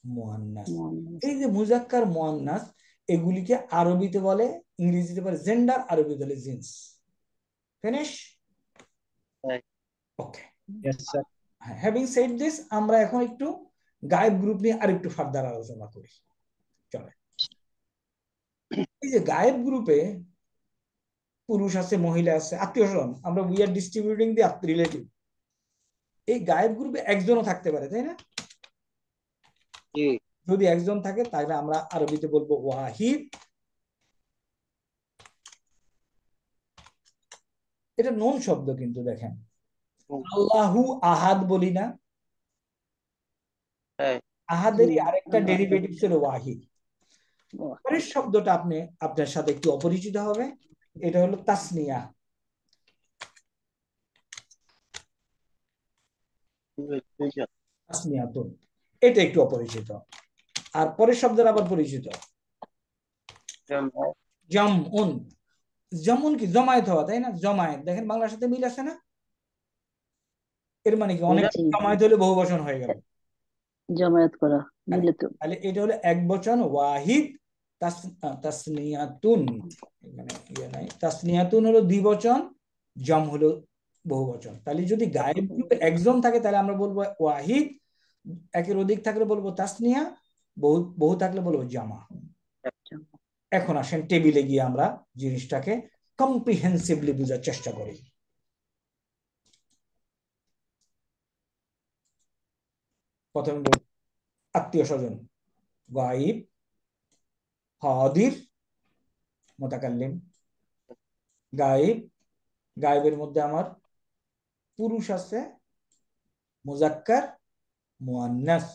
মুআন্নাস। মুআন্নাস। এই যে মুজাক্কার, মুআন্নাস, এগুলিকে আরবিতে বলে, ইংরেজিতে বলে জেন্ডার, আরবিতে বলে jeans. Finish? Okay. Yes sir. Having said this, আমরা এখন একটু গায়েব গ্রুপ নিয়ে আরেকটু ফার্দার আলোচনা করি। চলে, এই যে গায়েব গ্রুপে পুরুষ আছে, মহিলা আছে, আত্মীয় স্বজন, আমরা we are distributing the relative. এই গায়েব গ্রুপে একজনও থাকতে পারে, তাই না? যদি একজন থাকে তাহলে আমরা আরবিতে বলবো ওয়াহিদ। এটা নন শব্দ কিন্তু দেখেন, আল্লাহু আহাদ বলি না, আহাদেরই জি, আরেকটা আল্লাহ। ডেরিভেটিভ ছিল ওয়াহিদ। বাহ, পরের শব্দটা আপনার সাথে একটু অপরিচিত হবে, এটা হলো তাসনিয়া। তাসনিয়াতুন, এটা একটু অপরিচিত। আর পরের শব্দটা আবার পরিচিত, জামউন। জামুন কি জমায়েত হওয়া, তাই না? জমায়েত, দেখেন বাংলার সাথে মিল আছে না? এর মানে কি অনেক জি, জমায়েত হলে বহু বচন হয়ে গেল। জমায়েত করা, হ্যাঁ, মিলিত। তাহলে এটা হলো এক বচন ওয়াহিদ। তাসনিয়াতুন, মানে ইয়ে নাই, তাসনিয়াতুন হলো দ্বিবচন, জাম হলো বহুবচন। তাহলে যদি গায়েব গ্রুপে একজন থাকে তাহলে আমরা বলবো ওয়াহিদ, একের অধিক থাকলে বলবো তাসনিয়া, বহু বহু থাকলে বলবো জামা। এখন আসেন টেবিলে গিয়ে আমরা জিনিসটাকে কম্প্রিহেন্সিভলি বোঝার চেষ্টা করি। প্রথমে বলি আত্মীয় স্বজন, গায়েব, হাদির, মুতাকাল্লিম। গায়েব, গায়েবের মধ্যে আমার পুরুষ আছে, মুজাক্কার, মুয়ান্নাস,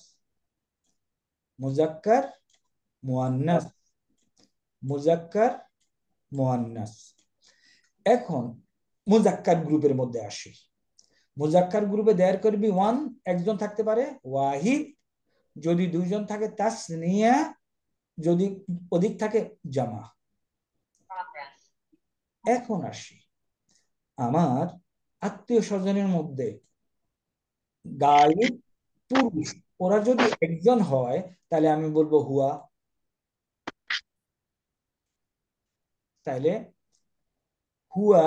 মুজাক্কার, মুয়ান্নাস, মুজাক্কার, মুয়ান্নাস। এখন মুজাক্কার গ্রুপের মধ্যে আসি। মুজাক্কার গ্রুপে দেয়ার করবি ওয়ান, একজন থাকতে পারে, ওয়াহিদ, যদি দুইজন থাকে তাসনিয়া, যদি অধিক থাকে জামা। এখন আসি আমার আত্মীয় স্বজনের মধ্যে গায়েব, পুরুষ, ওরা যদি একজন হয় তাহলে আমি বলবো হুয়া। তাইলে হুয়া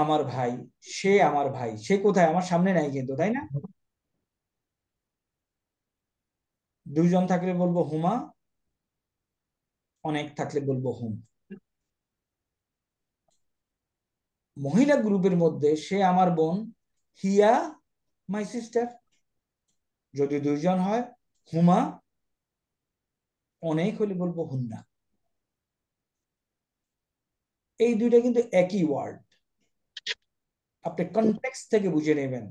আমার ভাই, সে আমার ভাই। সে কোথায়? আমার সামনে নাই কিন্তু, তাই না? দুইজন থাকলে বলবো হুমা, অনেক থাকলে বলবো হুম। মহিলা গ্রুপের মধ্যে সে আমার বোন, হিয়া মাই সিস্টার, যদি দুইজন হয় হুমা, অনেক হলে বলবো হুন্না। এই দুইটা কিন্তু একই ওয়ার্ড, আপনি কনটেক্সট থেকে বুঝে নেবেন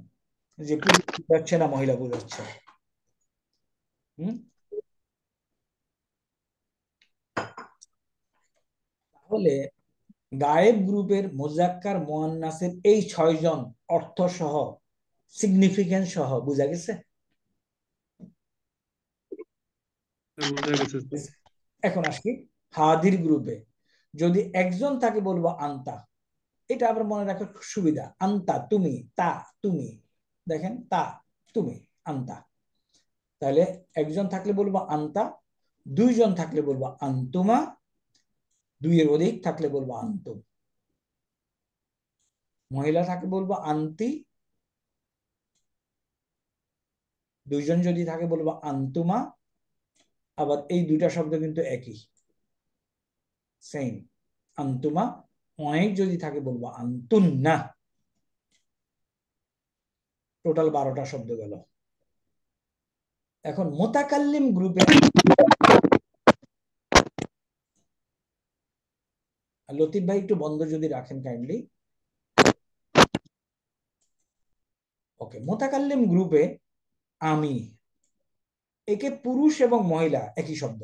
যে পুরুষ বোঝাচ্ছে না মহিলা বোঝাচ্ছে। তাহলে গায়েব গ্রুপের মুজাক্কার মুয়ান্নাসের এই 6জন অর্থ সহ, সিগনিফিকেন্স সহ বুঝা গেছে? বোঝা গেছে স্যার। এখন আসি হাদির গ্রুপে, যদি একজন থাকে বলবো আন্তা। এটা আবার মনে রাখার সুবিধা, আন্তা তুমি, তা তুমি, দেখেন তা তুমি, আন্তা। তাহলে একজন থাকলে বলবো আন্তা, দুইজন থাকলে বলবো আন্তুমা, দুইয়ের অধিক থাকলে বলবো আন্তুম। মহিলা থাকে বলবো আন্তি, দুইজন যদি থাকে বলবো আন্তুমা। আবার এই দুইটা শব্দ কিন্তু একই, সেম, আন্তুমা। অনেক যদি থাকে বলবো আন্তুন্না। টোটাল 12টা শব্দ গেল। এখন মুতাকাল্লিম গ্রুপে, লতিফ ভাই একটু বন্ধ যদি রাখেন কাইন্ডলি। ওকে, মুতাকাল্লিম গ্রুপে আমি, একে পুরুষ এবং মহিলা একই শব্দ।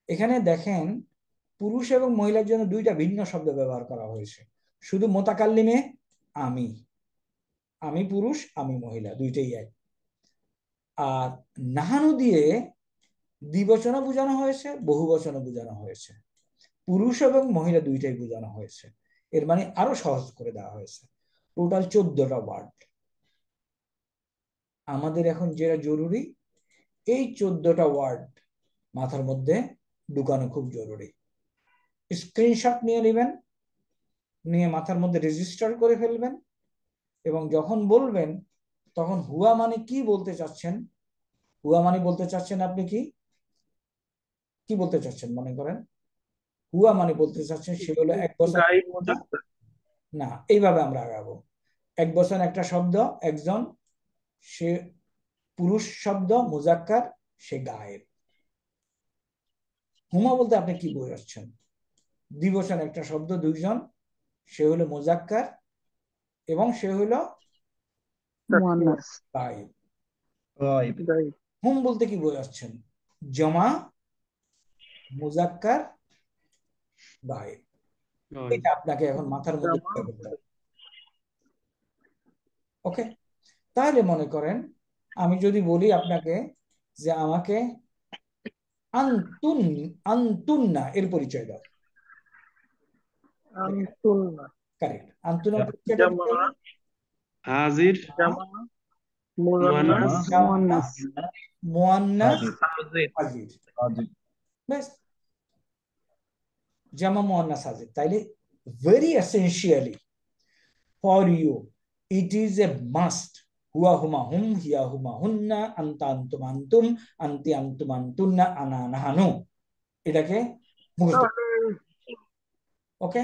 এখানে দেখেন পুরুষ এবং মহিলার জন্য দুইটা ভিন্ন শব্দ ব্যবহার করা হয়েছে। শুধু মুতাকাল্লিমে আমি, আমি পুরুষ আমি মহিলা দুইটাই এক। আর নাহানু দিয়ে দ্বিবচনও বোঝানো হয়েছে, বহুবচনও বোঝানো হয়েছে, পুরুষ এবং মহিলা দুইটাই বোঝানো হয়েছে। এর মানে আরো সহজ করে দেওয়া হয়েছে। টোটাল 14টা ওয়ার্ড। আমাদের এখন যেটা জরুরি, এই 14টা ওয়ার্ড মাথার মধ্যে ঢুকানো খুব জরুরি। স্ক্রিনশট নিয়ে নেবেন, নিয়ে মাথার মধ্যে রেজিস্টার করে ফেলবেন, এবং যখন বলবেন তখন হুয়া মানে কি বলতে চাচ্ছেন। হুয়া মানে বলতে চাচ্ছেন আপনি কি কি বলতে চাচ্ছেন মনে করেন? হুয়া মানে বলতে চাচ্ছেন সে হলো এক বছর। গাইড মুজাক্কার। না, এইভাবে আমরা আগাবো। এক বছর একটা শব্দ, একজন, সে পুরুষ শব্দ, মুজাক্কার, সে গায়েব। হুমা বলতে আপনি কি বোঝাচ্ছেন? দ্বিবচন একটা শব্দ, দুইজন, সে হলো মুজাক্কার এবং সে হলো মুয়ান্নাস। গায়েব। গায়েব। গাইড। হুম বলতে কি বোঝাচ্ছেন? জমা মুজাক্কার গায়েব। হয়। এটা আপনাকে এখন মাথার মধ্যে জামা ঢুকাতে হবে। ওকে, তাহলে মনে করেন আমি যদি বলি আপনাকে যে আমাকে আন্তুন আন্তুন্না এর পরিচয় দাও। আনতুন্না কারেক্ট, আন্তুনা পরিচয়টা জামা দিতে হবে। হাজির, জামা মুয়ান্নাস, মুয়ান্নাস জামা মুয়ান্নাস হাজির। হাজির, বেশ, জামা মুয়ান্নাস হাজির। তাইলে very essentially for you it is a must, হুয়া হুমা হুম, হিয়া হুমা হুন্না, আন্তা আন্তুম আন্তুম, আন্তি আন্তুম আন্তুন্না, আনা নাহানু। এটাকে মুখস্থ। ওকে,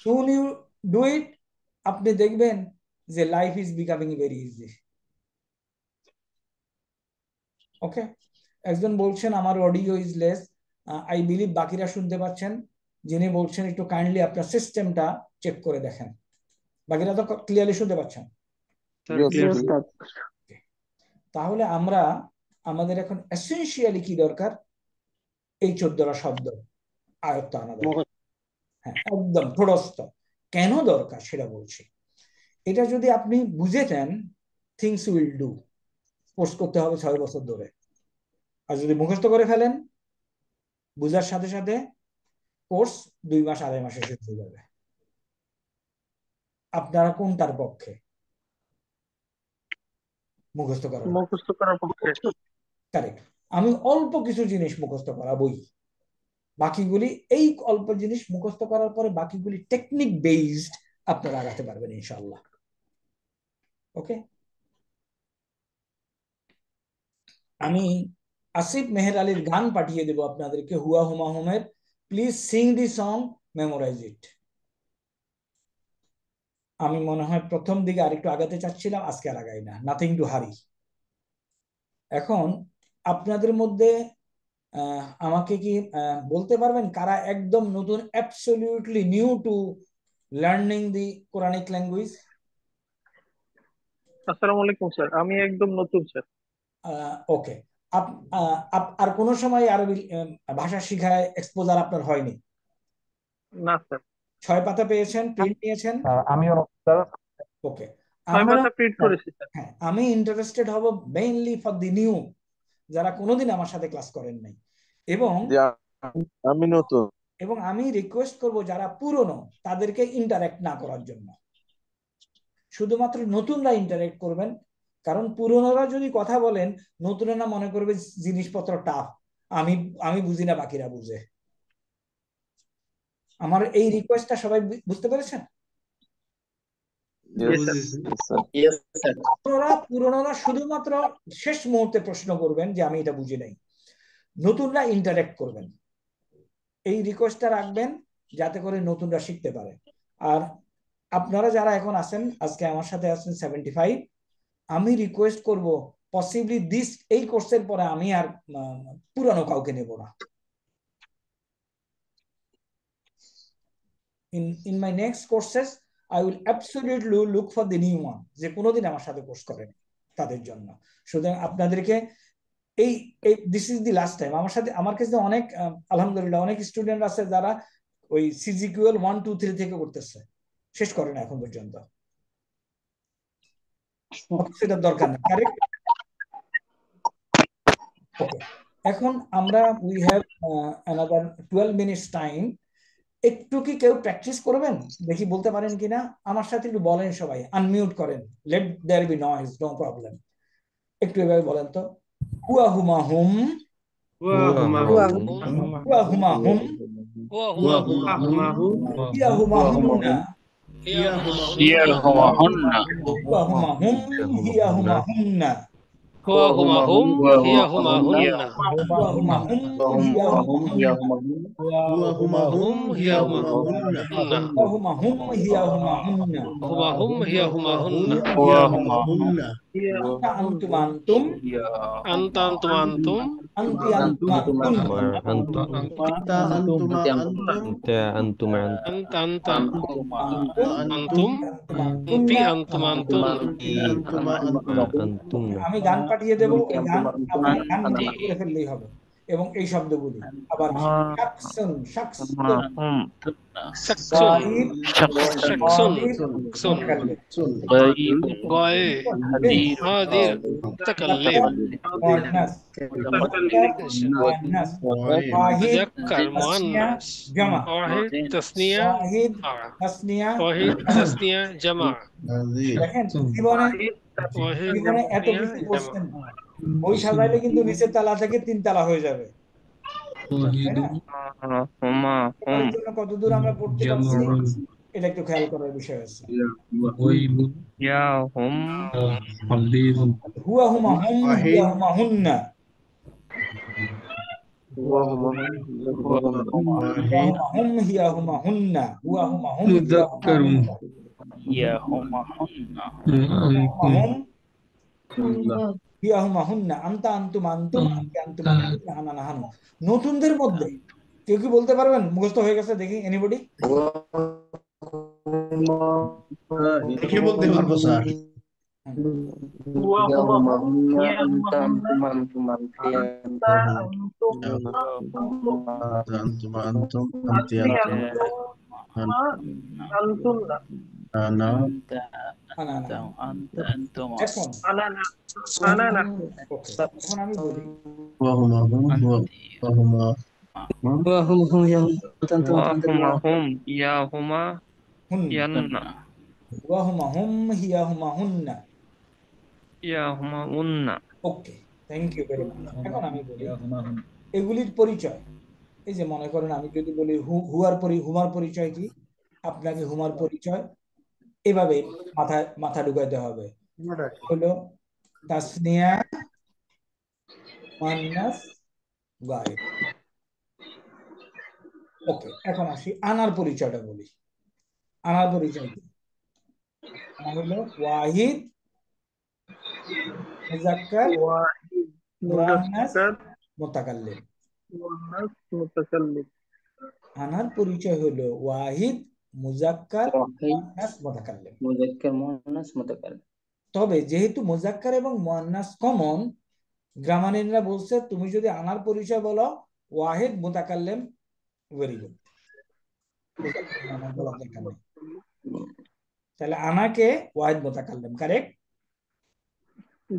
soon you do it, আপনি দেখবেন যে life is becoming very easy. Okay, একজন বলছেন আমার audio is less, I believe বাকিরা শুনতে পাচ্ছেন। যিনি বলছেন একটু কাইন্ডলি আপনার সিস্টেমটা চেক করে দেখেন। বাকিরা তো ক্লিয়ারলি শুনতে পাচ্ছেন? স্যার জি ক্লিয়ার। উস্তাদ। তাহলে আমরা আমাদের এখন এসেনশিয়ালি কি দরকার? এই 14টা শব্দ আয়ত্ত আনা দরকার। হ্যাঁ, একদম ঠোঁটস্থ। কেন দরকার সেটা বলছি। এটা যদি আপনি বুঝে নেন, থিংস উইল ডু। কোর্স করতে হবে 6 বছর ধরে। আর যদি মুখস্থ করে ফেলেন, বুঝার সাথে সাথে কোর্স 2 মাস 2.5 মাসে শেষ হয়ে যাবে। আপনারা কোনটার পক্ষে? মুখস্থ করার। মুখস্থ করার পক্ষে। কারেক্ট। আমি অল্প কিছু জিনিস মুখস্থ করাবই, বাকিগুলি এই অল্প জিনিস মুখস্থ করার পরে বাকিগুলি টেকনিক বেসড আপনারা আগাতে পারবেন ইনশাআল্লাহ। ওকে, আমি আসিফ মেহের আলীর গান পাঠিয়ে দেব আপনাদেরকে, হুয়া হুমা হুমের। Please sing the song, memorize it. আমি মনে হয় প্রথম দিকে আরেকটু আগাতে চাচ্ছিলাম, আজকে আর আগাই না, নাথিং টু হারি। এখন আপনাদের মধ্যে আমাকে কি বলতে পারবেন কারা একদম নতুন, অ্যাবসলিউটলি নিউ টু লার্নিং দি কোরআনিক ল্যাঙ্গুয়েজ? আসসালামু আলাইকুম স্যার, আমি একদম নতুন স্যার। ওকে, আর কোন সময় আরবি ভাষা শিখায় এক্সপোজার আপনার হয়নি? না স্যার। 6 পাতা পেয়েছেন, প্রিন্ট নিয়েছেন? আমিও ওকে, 6 পাতা প্রিন্ট করেছি স্যার। হ্যাঁ, আমি ইন্টারেস্টেড হব মেইনলি ফর দি নিউ, যারা কোনোদিন আমার সাথে ক্লাস করেন নাই। এবং আমি নতুন। এবং আমি রিকোয়েস্ট করব যারা পুরনো তাদেরকে ইন্টারেক্ট না করার জন্য, শুধুমাত্র নতুনরা ইন্টারেক্ট করবেন। কারণ পুরনোরা যদি কথা বলেন, নতুনরা মনে করবে জিনিসপত্র টাফ, আমি আমি বুঝি না, বাকিরা বুঝে। আমার এই রিকোয়েস্টটা সবাই বুঝতে পেরেছেন? পুরনোরা শুধুমাত্র শেষ মুহূর্তে প্রশ্ন করবেন যে আমি এটা বুঝি নাই, নতুনরা ইন্টারেক্ট করবেন। এই রিকোয়েস্টটা রাখবেন যাতে করে নতুনরা শিখতে পারে। আর আপনারা যারা এখন আছেন, আজকে আমার সাথে আছেন 75, আমি রিকোয়েস্ট করব পসিবলি এই কোর্সের পরে আমি আর পুরানো কাউকে নেব না। in my next courses I will absolutely look for the new one, যে কোনোদিন আমার সাথে কোর্স করেন তাদের জন্য। সুতরাং আপনাদেরকে এই this is the last time. আমার কাছে অনেক আলহামদুলিল্লাহ অনেক স্টুডেন্ট আছে যারা ওই সিজিকিউএল 1 2 3 থেকে করতেছে, শেষ করে না এখন পর্যন্ত। সেটা দরকার না, কারেক্ট? ওকে, এখন আমরা we have another 12 minutes time. একটু কি কেউ প্র্যাকটিস করবেন দেখি, বলতে পারেন কিনা? আমার সাথে একটু বলেন, সবাই আনমিউট করেন, let there be noise, no problem. একটু এভাবে বলেন তো, হুয়া হুমা হুম, হুয়া হুমা হুয়া হুমা হুম, হুম, হিয়া হুমা হুন্না, হিয়া হুমা হুন্না, হুয়া হুমা হুম, হিয়া হুমা হুন্না, হুয়া হুমা হুম, হিয়া হুমা হুন্না, হুয়া হুমা হুম, হিয়া হুমা হুন্না, হুয়া হুমা হুম, হিয়া হুমা হুন্না, হুয়া হুমা হুম, হিয়া হুমা হুন্না, হুমা হুম, হিয়া হুমা হুন্না, হুয়া হুমা হুন্না, আন্তা আন্তুম আন্তুম, আনতা আনতুম আনতুম, আন্তি আন্তুম আন্তুন্না, তা আনতুমা আনতুম, আনতা আনতা আন্তুম আনতুম, আন্তুম ফি আন্তুন্না। আনতুম আনতুম। আনতুমা আনতুম। আমি গান পাঠিয়ে দেব, ওই গান আপনার গান মুখস্থ করে ফেললেই হবে। এবং এই শব্দগুলি আবার শাকসুন, শাকসুন, شخص গায়ব, شخص গায়ব, شخص মুতাকাল্লিম, غائب জিনস, حاضر متكلم মুযাক্কার, মুয়ান্নাস, মুযাক্কার, মুয়ান্নাস, ওয়াহিদ, مذكر তাসনিয়া, مؤنث জামা, واحد تثنية ওয়াহিদ, جمع তাসনিয়া, واحد জামা। تثنية جمع দেখেন জীবনে واحد জীবনে এত تثنية কিছু جمع করছেন, বই সাজাইলে কিন্তু নিচের তালা থেকে 3 তালা হয়ে যাবে, তাই না? এর জন্য কতদূর আমরা পড়তে পারছি এটা একটু খেয়াল করার বিষয় আছে। হুয়া হুমা হুম, হিয়া হুমা হুন্না, হুয়া হুমা হুম, হিয়া হুমা হুন্না, হুয়া হুমা হুম, হিয়া হুমা হুন্না, হুম, হিয়া হুমা হুন্না, আনতা আনতুম আনতুম, আনতি আনতুম আনতি, আনা নাহানু। নতুনদের মধ্যে কেউ কি বলতে পারবেন? মুখস্থ হয়ে গেছে দেখি, এনিবডি? দেখে বলতে পারবো স্যার। হুয়া হুমা হুম, হিয়া হুমা হুন্না, আনতা আনতুম আনতুম আনতুম আনতি আন্তি আনতুম আনতুন্না, আনা আনা নাহানু। এখন আনানা, আনানা। ওকে, এখন আমি বলি হুয়া হুমা হুম হুয়া হুমা হুন্না, হুয়া হুমা হুম, হিয়া হুমা হুন্না। ওকে, থ্যাংক ইউ ভেরি মাচ। এখন আমি বলি এগুলির পরিচয়। এই যে মনে করেন আমি যদি বলি হুমার পরিচয় কি, আপনাকে হুমার পরিচয় এভাবে মাথা ঢুকাইতে হবে। হলো তাসনিয়া, মুয়ান্নাস, গায়েব। ওকে, এখন আসি আনার পরিচয়টা বলি। আনার পরিচয় কি? আনা হলো ওয়াহিদ, মুযাক্কার, ওয়াহিদ, মুয়ান্নাস, মুযাক্কার, মুতাকাল্লিম। মুয়ান্নাস, মুতাকাল্লিম। আনার পরিচয় হলো ওয়াহিদ, মুযাক্কার, মুয়ান্নাস, মুতাকাল্লিম। তবে যেহেতু মুযাক্কার এবং মুয়ান্নাস কমন, গ্রামারিয়ানরা বলছে তুমি যদি আনার পরিচয় বলো ওয়াহিদ, মুতাকাল্লিম, ভেরি গুড, বলার দরকার নেই। তাহলে আনাকে ওয়াহিদ, মুতাকাল্লিম, কারেক্ট?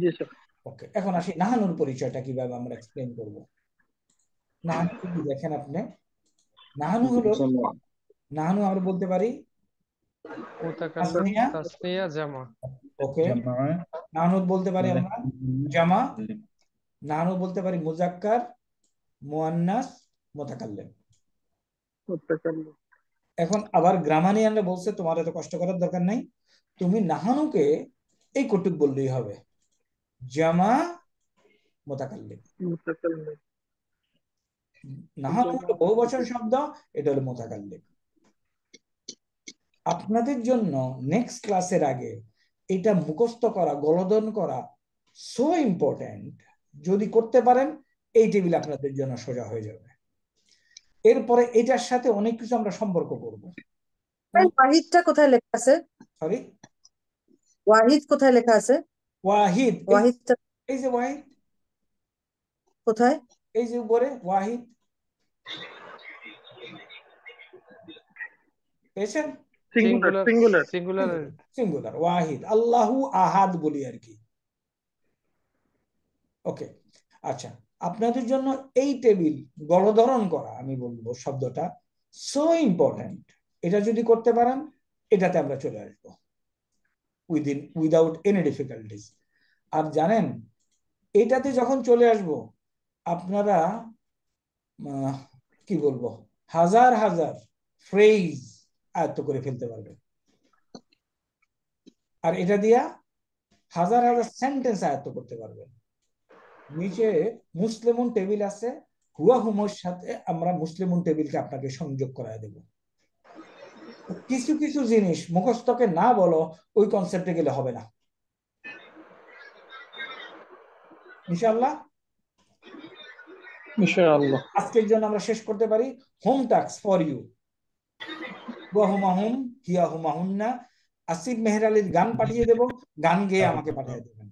জি স্যার। ওকে, এখন আসি নাহানুর পরিচয়টা কিভাবে আমরা এক্সপ্লেইন করব। নাহানু কি দেখেন আপনি, নাহানু হলো, নাহানু আমরা বলতে পারি মুতাকাল্লিম তাসনিয়া, তাসনিয়া জামা ওকে, নাহানু বলতে পারি আমরা জামা, নাহানু বলতে পারি মুযাক্কার, মুয়ান্নাস, মুতাকাল্লিম। মুতাকাল্লিম। এখন আবার গ্রামারিয়ানরা বলছে তোমার এত কষ্ট করার দরকার নাই, তুমি নাহানুকে এই কটুক বললেই হবে, জামা, মুতাকাল্লিম। মুতাকাল্লিম। নাহানু হলো বহুবচন শব্দ, এটা হলো মুতাকাল্লিম। আপনাদের জন্য নেক্সট ক্লাসের আগে এটা মুখস্থ করা, গলদন করা সো ইম্পর্টেন্ট। যদি করতে পারেন এই টেবিল আপনাদের জন্য সোজা হয়ে যাবে। এরপরে এটার সাথে অনেক কিছু আমরা সম্পর্ক করব। ওয়াহিদটা কোথায় লেখা আছে? সরি, ওয়াহিদ কোথায় লেখা আছে? ওয়াহিদ, ওয়াহিদটা এই যে ওয়াহিদ, কোথায়? এই যে উপরে ওয়াহিদ, পেয়েছেন? Singular, singular, singular singular, Wahid, আল্লাহু আহাদ বলি আর কি। ওকে, আচ্ছা, আপনাদের জন্য এই টেবিল গলধরণ করা, আমি বলবো শব্দটা সো ইম্পর্টেন্ট। এটা যদি করতে পারেন এটাতে আমরা চলে আসবো উইদাউট এনি ডিফিকাল্টিজ। আর জানেন এটাতে যখন চলে আসবো আপনারা কি বলবো হাজার হাজার ফ্রেজ আয়ত্ত করে ফেলতে পারবেন, আর এটা দিয়া হাজার হাজার সেন্টেন্স আয়ত্ত করতে পারবেন। নিচে মুসলিমুন টেবিল আছে, হুয়া হুমোর সাথে আমরা মুসলিমুন টেবিলকে আপনাকে সংযোগ করায় দেব। কিছু কিছু জিনিস মুখস্থকে না বলো, ওই কনসেপ্টে গেলে হবে না ইনশাআল্লাহ। ইনশাআল্লাহ। আজকের জন্য আমরা শেষ করতে পারি। হোম টাস্ক ফর ইউ, হুয়া হুমা হুম, হিয়া হুমা হুন্না। আসিফ মেহের আলীর গান পাঠিয়ে দেব, গান গেয়ে আমাকে পাঠিয়ে দেবেন।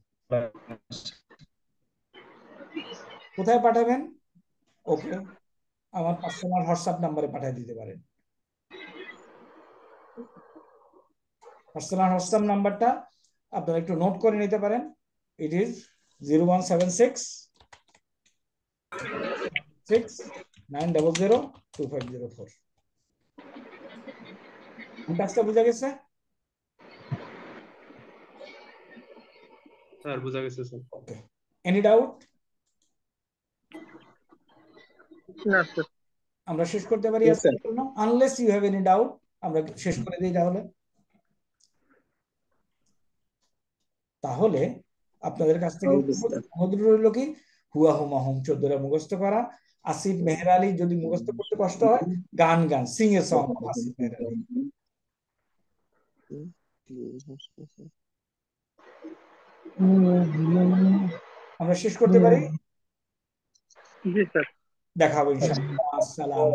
কোথায় পাঠাবেন? ওকে, আমার পার্সোনাল হোয়াটসঅ্যাপ নাম্বারে পাঠিয়ে দিতে পারেন। পার্সোনাল হোয়াটসঅ্যাপ নাম্বারটা আপনারা একটু নোট করে নিতে পারেন। It is 0176 9002504। কাজটা বোঝা গেছে? স্যার বোঝা গেছে স্যার। Okay, any doubt? না স্যার। আমরা শেষ করতে পারি আজকের জন্য, unless you have any doubt. আমরা শেষ করে দিই তাহলে। তাহলে আপনাদের কাছ থেকে অনুরোধ রইল কি, হুয়া হুমা হুম 14টা মুখস্থ করা। আসিফ মেহের আলী যদি মুখস্থ করতে কষ্ট হয়, গান সিং এ সং আসিফ মেহের আলী। আমরা শেষ করতে পারি? জি স্যার। দেখা হবে ইনশাআল্লাহ। আসসালাম।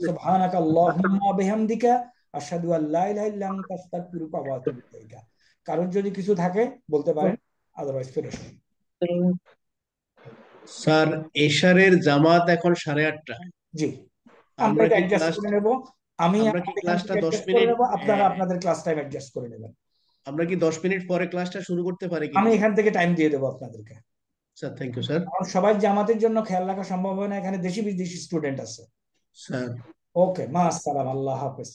সুবহানাকা আল্লাহুম্মা বিহামদিকা আশহাদু আল্লা ইলাহা ইল্লা আনতা আস্তাগফিরুকা ওয়া আতুবু ইলাইকা। কারোর যদি কিছু থাকে বলতে পারেন, আদারওয়াইজ ফিরে আসুন। স্যার এশারের জামাত এখন 8:30। জি, আমরা এটা অ্যাডজাস্ট করে নেব। আমরা কি ক্লাসটা 10 করে মিনিট নেব, আপনারা আপনাদের ক্লাস টাইম অ্যাডজাস্ট করে নেবেন। আমরা কি 10 মিনিট পরে ক্লাসটা শুরু করতে পারি কি? আমি এখান থেকে টাইম দিয়ে দেবো আপনাদেরকে। Sir thank you sir. কারণ সবাই জামাতের জন্য খেয়াল রাখা সম্ভব হয় না, এখানে দেশি বিদেশি স্টুডেন্ট আছে। স্যার ওকে, মা আসসালাম, আল্লাহ হাফেজ।